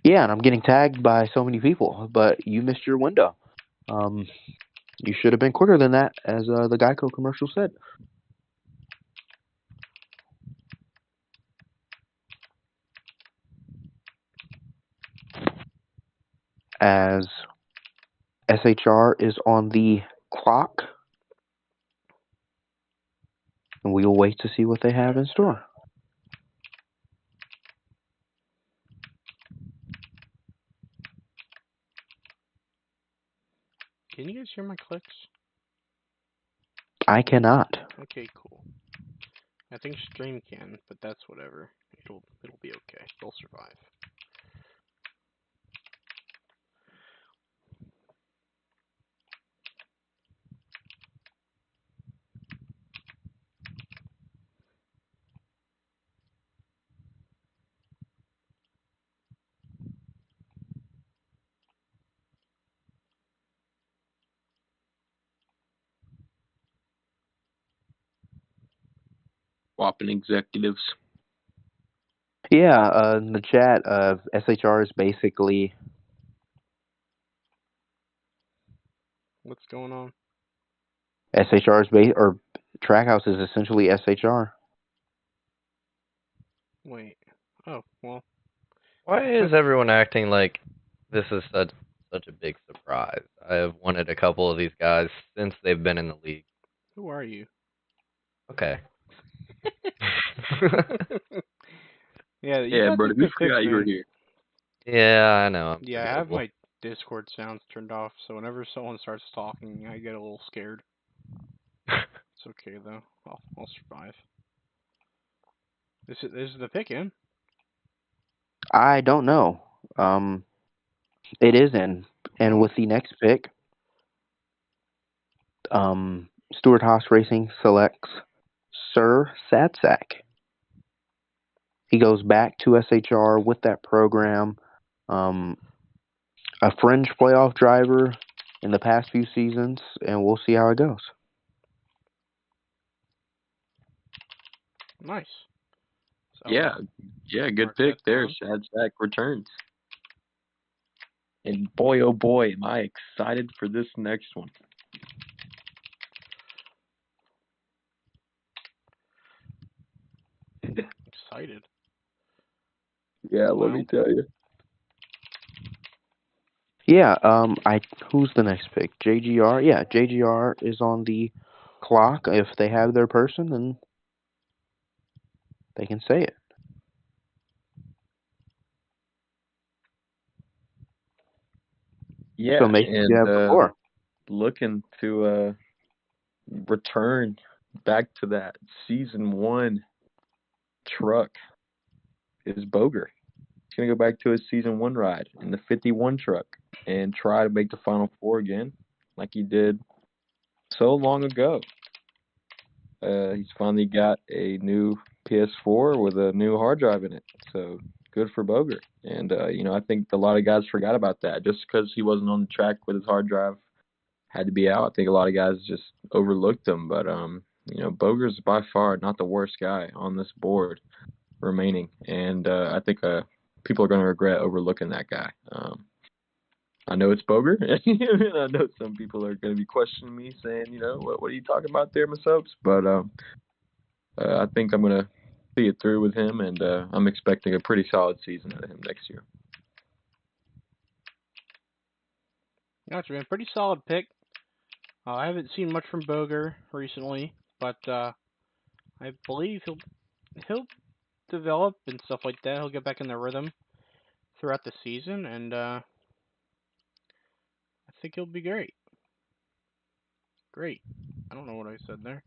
Yeah, and I'm getting tagged by so many people, but you missed your window. You should have been quicker than that, as the Geico commercial said. As SHR is on the clock, and we'll wait to see what they have in store. Can you guys hear my clicks? I cannot. Okay, cool. I think stream can, but that's whatever. It'll be okay. They'll survive. Whopping executives. Yeah, in the chat, SHR is basically... What's going on? SHR is or Trackhouse is essentially SHR. Wait. Oh, well. Why is everyone acting like this is such a big surprise? I have wanted a couple of these guys since they've been in the league. Who are you? Okay. Yeah, you got brother, the we good picks, forgot you were man. here. Yeah, I know. I'm Yeah, I have forgettable. my Discord sounds turned off, so whenever someone starts talking, I get a little scared. It's okay though. I'll survive. This is the pick in. I don't know. It is in. And with the next pick, Stuart Haas Racing selects Sir Sadsack. He goes back to SHR with that program. A fringe playoff driver in the past few seasons, and we'll see how it goes. Nice. So, Yeah, good mark pick that there. down. Sad Sack returns. And boy, oh boy, am I excited for this next one. Excited. Yeah, let me tell you. Yeah, who's the next pick? JGR? Yeah, JGR is on the clock. If they have their person, then they can say it. Yeah, so Mason, and you have the floor. looking to return back to that season 1 truck is Boger. He's going to go back to his season 1 ride in the 51 truck and try to make the Final Four again like he did so long ago. He's finally got a new PS4 with a new hard drive in it. So good for Boger. And, I think a lot of guys forgot about that. Just because he wasn't on the track with his hard drive had to be out. I think a lot of guys just overlooked him. But, Boger's by far not the worst guy on this board remaining. And I think people are going to regret overlooking that guy. I know it's Boger. I know some people are going to be questioning me, saying, what are you talking about there, Miss Hopes? But I think I'm going to see it through with him, and I'm expecting a pretty solid season out of him next year. Gotcha, man. Pretty solid pick. I haven't seen much from Boger recently, but I believe he'll develop and stuff like that. He'll get back in the rhythm throughout the season, and I think he'll be great. Great. I don't know what I said there.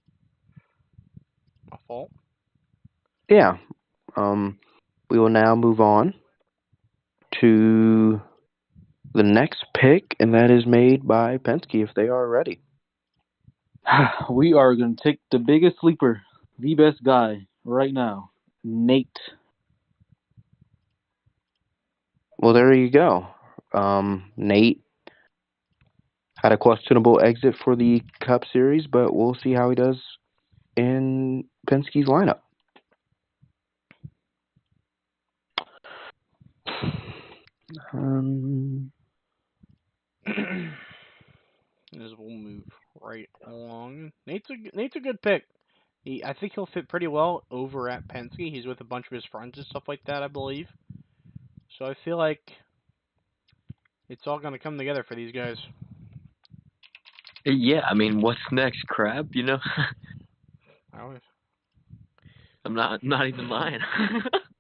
My fault. Yeah. We will now move on to the next pick, and that is made by Penske if they are ready. We are going to take the biggest sleeper, the best guy right now, Nate. Well, there you go. Nate had a questionable exit for the Cup Series, but we'll see how he does in Penske's lineup. As we'll move right along. Nate's a good pick. I think he'll fit pretty well over at Penske. He's with a bunch of his friends and stuff like that, I believe. So I feel like it's all going to come together for these guys. Yeah, I mean, what's next, Crab? I'm not even lying.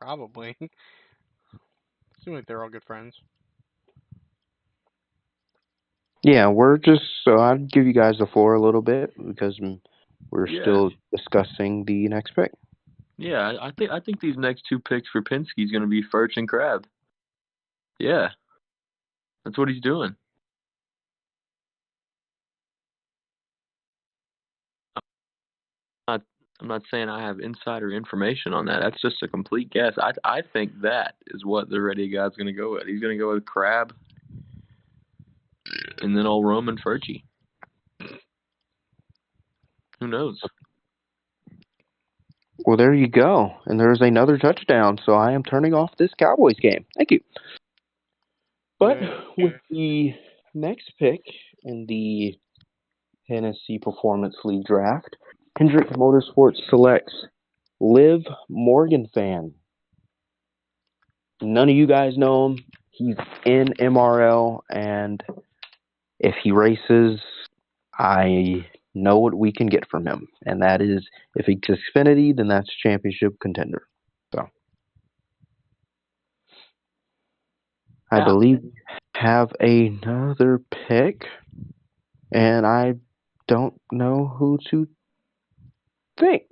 Probably. Seems like they're all good friends. Yeah, so I'd give you guys the floor a little bit because we're still discussing the next pick. Yeah, I think these next 2 picks for Penske is going to be Furch and Crab. Yeah, that's what he's doing. I'm not saying I have insider information on that. That's just a complete guess. I think that is what the ready guy's going to go with. He's going to go with Crab and then old Roman Furchie. Who knows? Well, there you go. And there's another touchdown, so I am turning off this Cowboys game. Thank you. But with the next pick in the Tennessee Performance League draft, Hendrick Motorsports selects Liv Morganfan. None of you guys know him. He's in MRL, and if he races, I know what we can get from him. And that is, if he's Xfinity, then that's championship contender. So, I believe we have another pick, and I don't know who to think.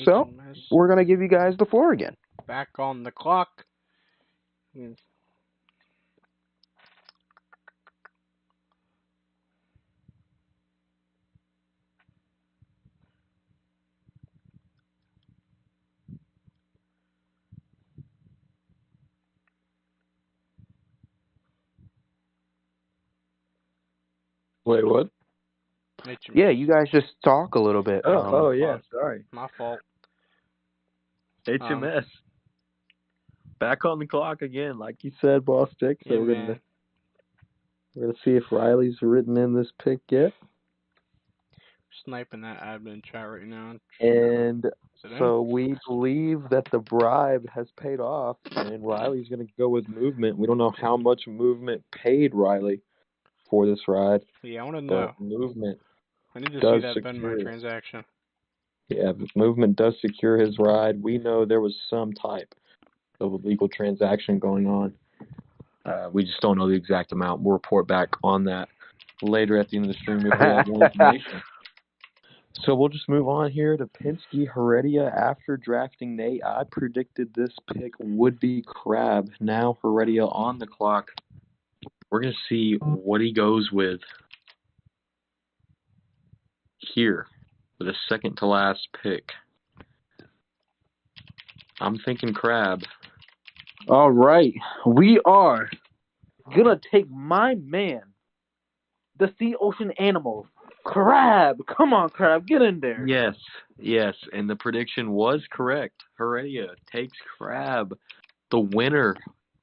So, we're going to give you guys the floor again. Back on the clock. Wait, what? Yeah, you guys just talk a little bit. Yeah, sorry. My fault. HMS. Back on the clock again, like you said, Boss Dick. So we're gonna see if Riley's written in this pick yet. Sniping that admin chat right now. And so we believe that the bribe has paid off, and Riley's going to go with movement. We don't know how much movement paid Riley for this ride. Yeah, I want to know. Movement. I need to see that Venmo transaction. Yeah, movement does secure his ride. We know there was some type of illegal transaction going on. We just don't know the exact amount. We'll report back on that later at the end of the stream if we have more information. So we'll just move on here to Penske Heredia. After drafting Nate, I predicted this pick would be Crab. Now Heredia on the clock. We're going to see what he goes with here with a second to last pick. I'm thinking Crab. All right. We are going to take my man, the sea ocean animal, Crab. Come on, Crab. Get in there. Yes. And the prediction was correct. Heredia takes Crab. The winner.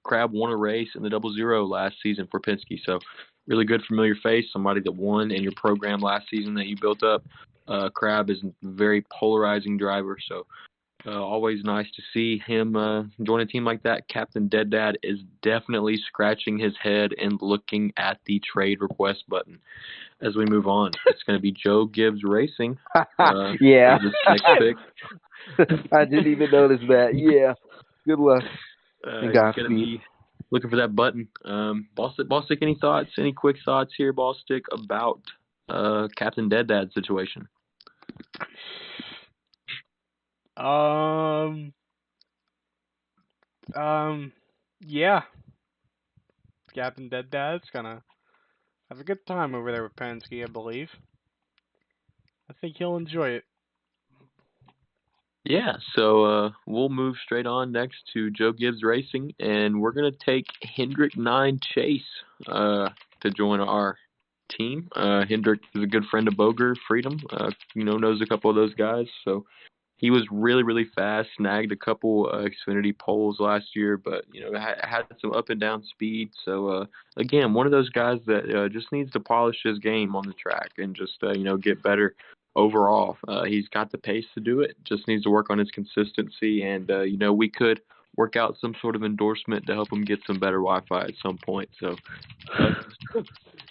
Crab won a race in the 00 last season for Penske. So really good familiar face, somebody that won in your program last season that you built up. Crab is a very polarizing driver, so always nice to see him join a team like that. Captain Dead Dad is definitely scratching his head and looking at the trade request button. As we move on, it's going to be Joe Gibbs Racing. Yeah. This next pick. I didn't even notice that. Yeah. Good luck. He's going to be looking for that button. Ballstick, any thoughts? Any quick thoughts here, Ballstick, about Captain Dead Dad's situation? Yeah. Captain Dead Dad's gonna have a good time over there with Penske, I believe. I think he'll enjoy it. Yeah, so we'll move straight on next to Joe Gibbs Racing, and we're going to take Hendrick 9 Chase to join our team. Hendrick is a good friend of Boger Freedom, knows a couple of those guys, so he was really, really fast, snagged a couple Xfinity poles last year, but, had some up and down speed. So, again, one of those guys that just needs to polish his game on the track and just, get better overall. He's got the pace to do it, just needs to work on his consistency. And, we could work out some sort of endorsement to help him get some better Wi-Fi at some point. So,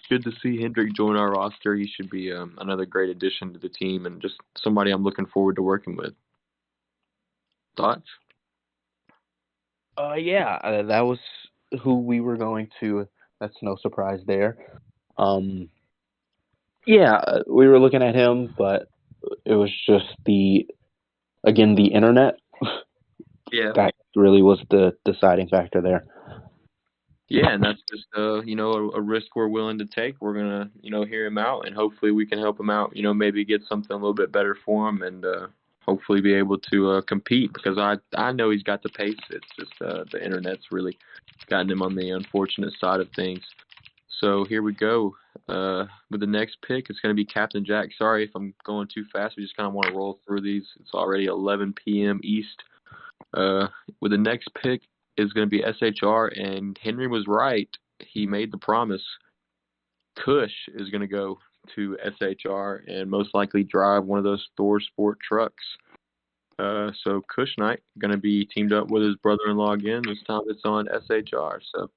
good to see Hendrick join our roster. He should be another great addition to the team and just somebody I'm looking forward to working with. Thoughts? Yeah, that was who we were going to. That's no surprise there. Yeah, we were looking at him, but it was just the internet. Yeah. That really was the deciding factor there. Yeah, and that's just a risk we're willing to take. We're gonna hear him out, and hopefully we can help him out. Maybe get something a little bit better for him, and hopefully be able to compete, because I know he's got the pace. It's just the internet's really gotten him on the unfortunate side of things. So here we go with the next pick. It's going to be Captain Jack. Sorry if I'm going too fast. We just kind of want to roll through these. It's already 11 p.m. East. With the next pick is going to be SHR, and Henry was right. He made the promise. Cush is going to go to SHR and most likely drive one of those Thor Sport trucks. So Cush Knight going to be teamed up with his brother-in-law again. This time it's on SHR. So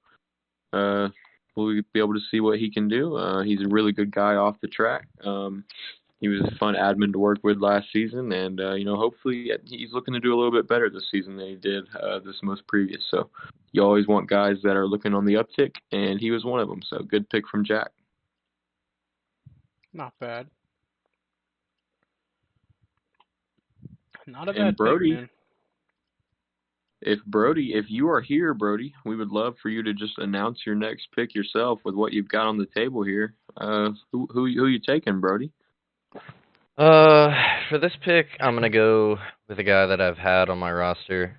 we'll be able to see what he can do. He's a really good guy off the track. He was a fun admin to work with last season, and hopefully he's looking to do a little bit better this season than he did this most previous. So you always want guys that are looking on the uptick, and he was one of them. So good pick from Jack. Not bad. Not a And bad Brody, pick, man. If you are here, Brody, we would love for you to just announce your next pick yourself with what you've got on the table here. Who you taking, Brody? For this pick, I'm gonna go with a guy that I've had on my roster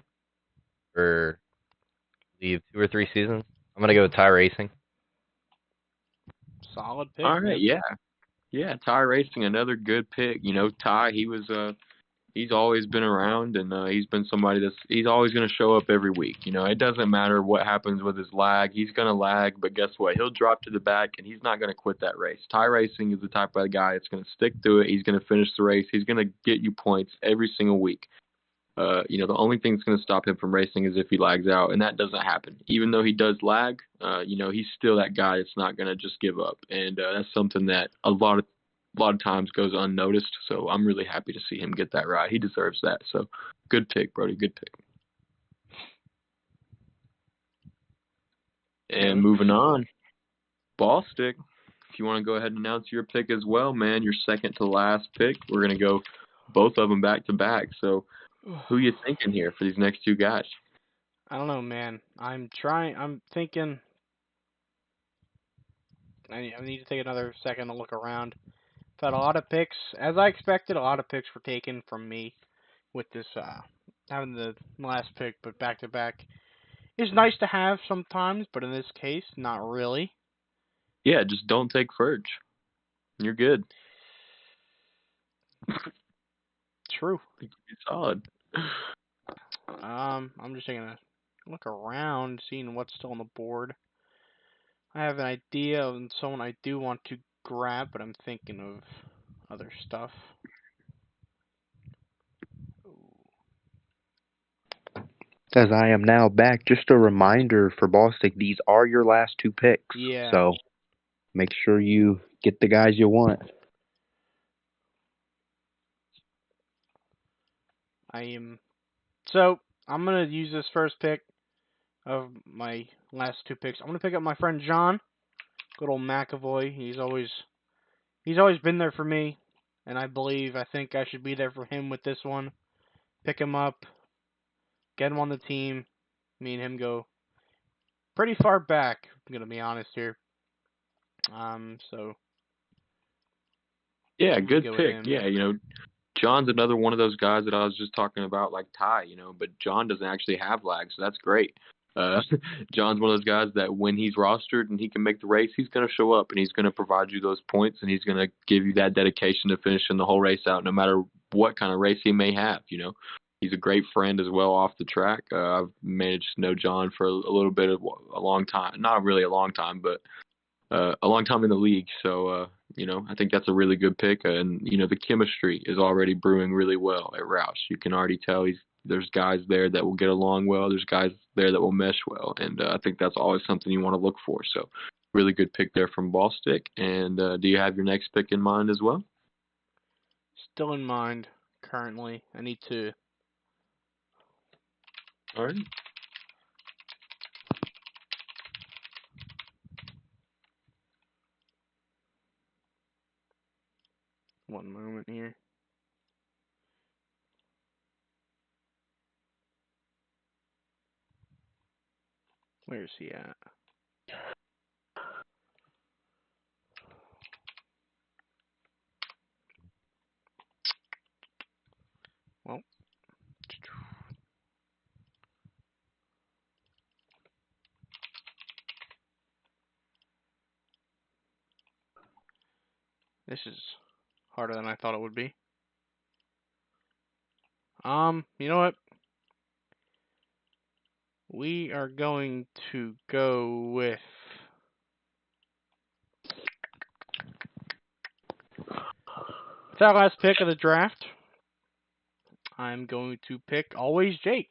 for, I believe, 2 or 3 seasons. I'm gonna go with Ty Racing. Solid pick, All right, man. yeah, Ty Racing, another good pick. Ty, he's always been around, and he's been somebody he's always going to show up every week. It doesn't matter what happens with his lag. He's going to lag, but guess what? He'll drop to the back, and he's not going to quit that race. Ty Racing is the type of guy that's going to stick through it. He's going to finish the race. He's going to get you points every single week. The only thing that's going to stop him from racing is if he lags out, and that doesn't happen. Even though he does lag, he's still that guy that's not going to just give up, and that's something that a lot of times goes unnoticed. So I'm really happy to see him get that right. He deserves that. So good pick, Brody. Good pick. And moving on, Ball Stick, if you want to go ahead and announce your pick as well, man, your second to last pick. We're going to go both of them back to back. So who you thinking here for these next two guys? I don't know, man. I'm thinking. I need to take another second to look around. I've had a lot of picks, as I expected. A lot of picks were taken from me with this having the last pick, but back to back is nice to have sometimes, but in this case, not really. Yeah, just don't take Ferg. You're good. True. It's solid. I'm just taking a look around, seeing what's still on the board. I have an idea of someone I do want to grab, but I'm thinking of other stuff. As I am now back, just a reminder for Bostic, these are your last two picks. Yeah. So make sure you get the guys you want. So I'm gonna use this first pick of my last two picks. I'm gonna pick up my friend John, good old McAvoy. He's always been there for me, and I think I should be there for him with this one. Pick him up, get him on the team. Me and him go pretty far back. I'm gonna be honest here. So Yeah, I'm good gonna go with pick. him. Yeah, John's another one of those guys that I was just talking about, like Ty, but John doesn't actually have lag, so that's great. John's one of those guys that when he's rostered and he can make the race, he's going to show up and he's going to provide you those points and he's going to give you that dedication to finishing the whole race out, no matter what kind of race he may have. He's a great friend as well off the track. I've managed to know John for a little bit of a long time, not really a long time, but a long time in the league. So, I think that's a really good pick. And, the chemistry is already brewing really well at Roush. You can already tell there's guys there that will get along well. There's guys there that will mesh well. And I think that's always something you want to look for. So really good pick there from Ballstick. And do you have your next pick in mind as well? Still in mind currently. I need to. All right. One moment here. Where's he at? Well, this is harder than I thought it would be. You know what? We are going to go with it's our last pick of the draft. I'm going to pick always Jake.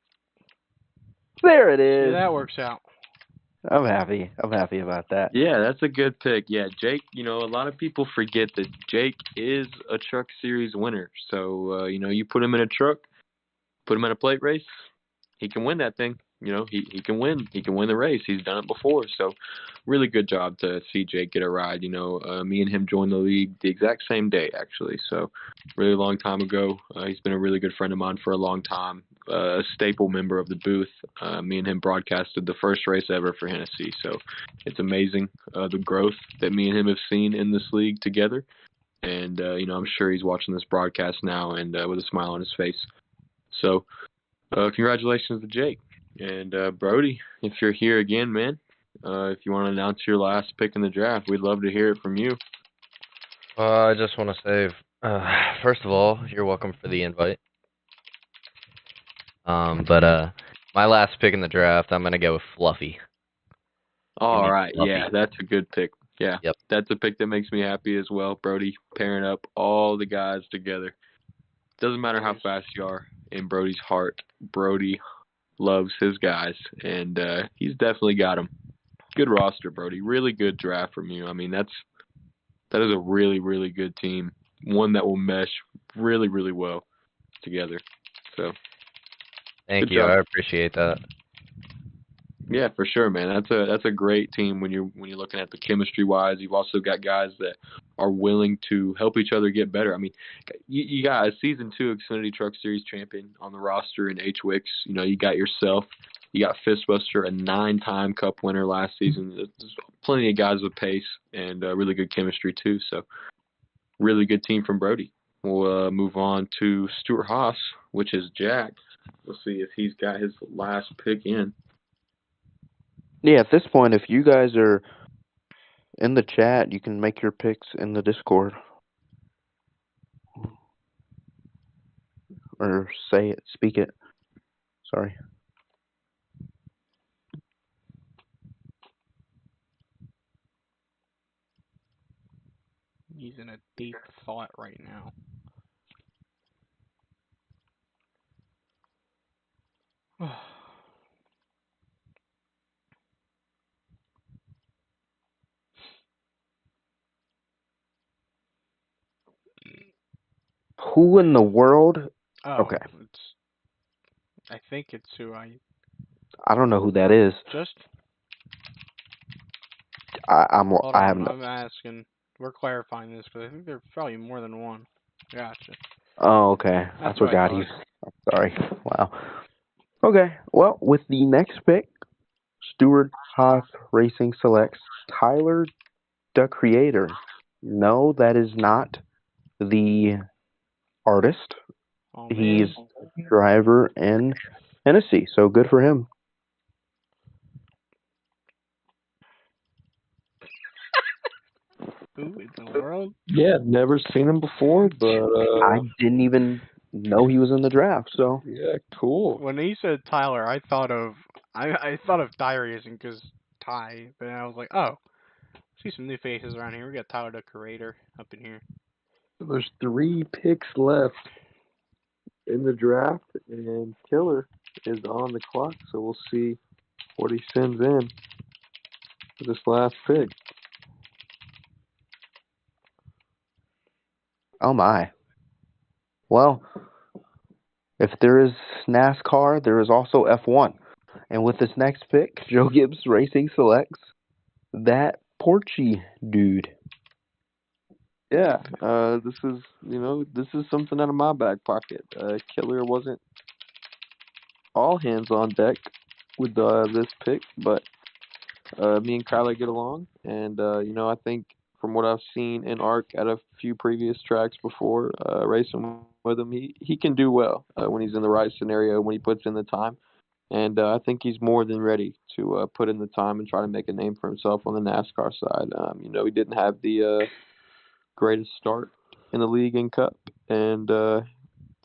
There it See is. how that works out. I'm happy. I'm happy about that. Yeah, that's a good pick. Yeah, Jake, a lot of people forget that Jake is a Truck Series winner. So, you put him in a truck, put him in a plate race, he can win that thing. He can win. He can win the race. He's done it before. So, really good job to see Jake get a ride. Me and him joined the league the exact same day, actually. So, really long time ago. He's been a really good friend of mine for a long time. A staple member of the booth. Me and him broadcasted the first race ever for Hennessy. So, it's amazing the growth that me and him have seen in this league together. And, I'm sure he's watching this broadcast now and with a smile on his face. So, congratulations to Jake. And Brody, if you're here again, man, if you want to announce your last pick in the draft, we'd love to hear it from you. I just want to say, first of all, you're welcome for the invite. But my last pick in the draft, I'm gonna go with Fluffy. All right, Fluffy. yeah, that's a good pick. Yeah, yep. That's a pick that makes me happy as well. Brody pairing up all the guys together. Doesn't matter how fast you are. In Brody's heart, Brody loves his guys, and he's definitely got them. Good roster, Brody. Really good draft from you. I mean, that is a really, really good team. One that will mesh really, really well together. So, thank you. I appreciate that. Yeah, for sure, man. That's a great team when you're looking at the chemistry wise. You've also got guys that are willing to help each other get better. I mean, you got a season 2 Xfinity Truck Series champion on the roster in H Wicks. You know, you got yourself, you got Fistbuster, a 9-time Cup winner last season. There's plenty of guys with pace and really good chemistry too. So, really good team from Brody. We'll move on to Stuart Haas, which is Jack. We'll see if he's got his last pick in. Yeah, at this point, if you guys are in the chat, you can make your picks in the Discord. Or say it, speak it. Sorry. He's in a deep thought right now. Who in the world? Oh, Okay. I think it's who I don't know who that is. just. I'm asking. We're clarifying this because I think there's probably more than one. Gotcha. Oh, okay. I forgot he's. Sorry. Wow. Okay. Well, with the next pick, Stuart Haas Racing selects Tyler, the Creator. No, that is not the artist. Oh, He's a driver in Tennessee, so good for him. Who in the world? Yeah, never seen him before, but I didn't even know he was in the draft. So yeah, cool. When he said Tyler, I thought of Ty Racing because Ty, but I was like, oh, see some new faces around here. We got Tyler the Creator up in here. So there's 3 picks left in the draft, and Killer is on the clock, so we'll see what he sends in for this last pick. Oh my. Well, if there is NASCAR, there is also F1. And with this next pick, Joe Gibbs Racing selects that Porchy dude. Yeah, this is something out of my back pocket. Killer wasn't all hands on deck with this pick, but me and Kyler get along, and I think from what I've seen in ARC at a few previous tracks before, racing with him, he can do well when he's in the right scenario, when he puts in the time, and I think he's more than ready to put in the time and try to make a name for himself on the NASCAR side. He didn't have the greatest start in the league and Cup, and I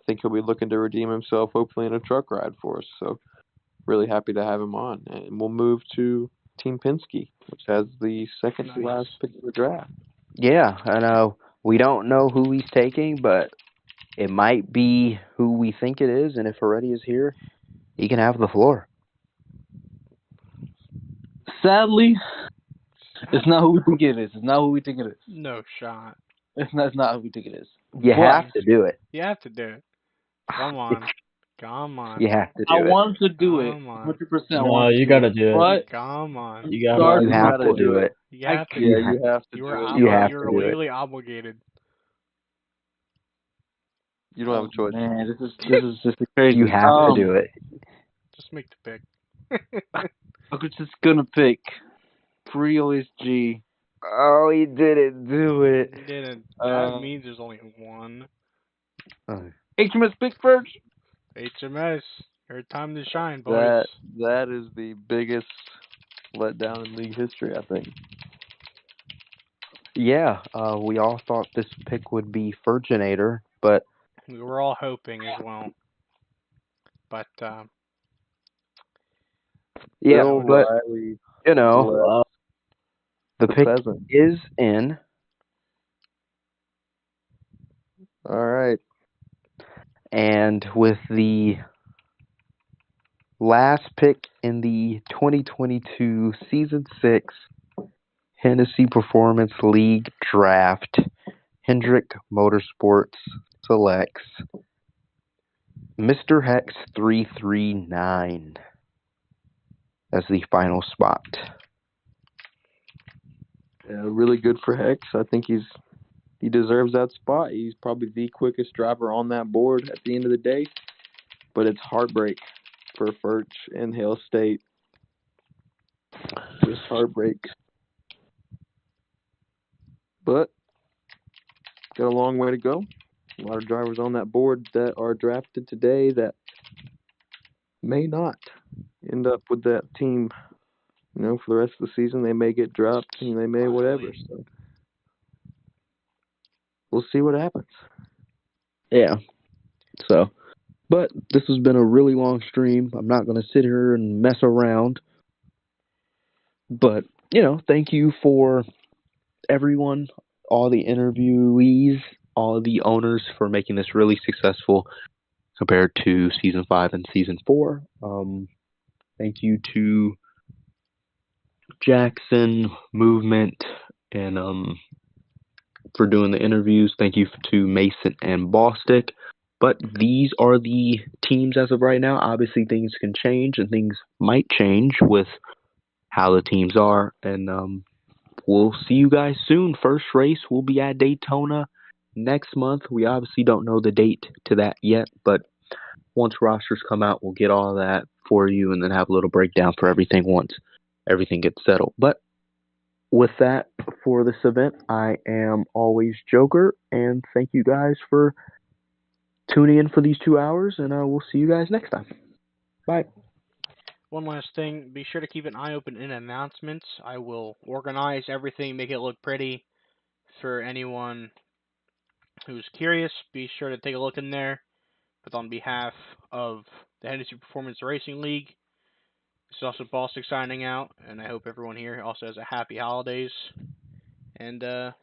think he'll be looking to redeem himself, hopefully in a truck ride for us. So really happy to have him on, and we'll move to Team Penske, which has the second to last pick of the draft. Yeah, I know. We don't know who he's taking, but it might be who we think it is, and if Ferretti is here, he can have the floor. Sadly, it's not who we think it is. It's not who we think it is. No shot. It's not who we think it is. You have to do it. You have to do it. Come on. Come on. You have to do I it. want to do it. Come on. 100%. No, you gotta do it. But Come on. You gotta. You have to do it. You have to. Yeah, you have to You do are it. You have you're to do it. legally obligated. You don't have a choice. Man, this is just crazy. You have to do it. Just make the pick. I'm just gonna pick pre-OSG. Oh, he didn't do it. You didn't. That means there's only one. HMS pick first. HMS. Your time to shine, boys. That is the biggest letdown in league history, I think. Yeah, we all thought this pick would be Furginator, but We were all hoping as well. But, yeah, Bill but Riley, the pick pheasant. is in. All right. And with the last pick in the 2022 Season 6 Hennessy Performance League Draft, Hendrick Motorsports selects Mr. Hex 339. as the final spot. Yeah, really good for Hex. I think he deserves that spot. He's probably the quickest driver on that board at the end of the day. But it's heartbreak for Furch and Hale State. Just heartbreak. But got a long way to go. A lot of drivers on that board that are drafted today that may not end up with that team. You know, for the rest of the season, they may get dropped and they may whatever. So we'll see what happens. Yeah. So, but this has been a really long stream. I'm not going to sit here and mess around. But, thank you for everyone, all the interviewees, all the owners for making this really successful compared to Season 5 and Season 4. Thank you to Jackson, Movement, and for doing the interviews. Thank you to Mason and Bostic. But these are the teams as of right now. Obviously, things can change, and things might change with how the teams are. And we'll see you guys soon. First race will be at Daytona next month. We obviously don't know the date to that yet, but once rosters come out, we'll get all that for you and then have a little breakdown for everything once everything gets settled. But with that, for this event, I am always Joker, and thank you guys for tuning in for these 2 hours, and we'll see you guys next time. Bye. One last thing, be sure to keep an eye open in announcements. I will organize everything, make it look pretty for anyone who's curious. Be sure to take a look in there. But on behalf of the Hennessy Performance Racing League, this is also Bostic signing out, and I hope everyone here also has a happy holidays. And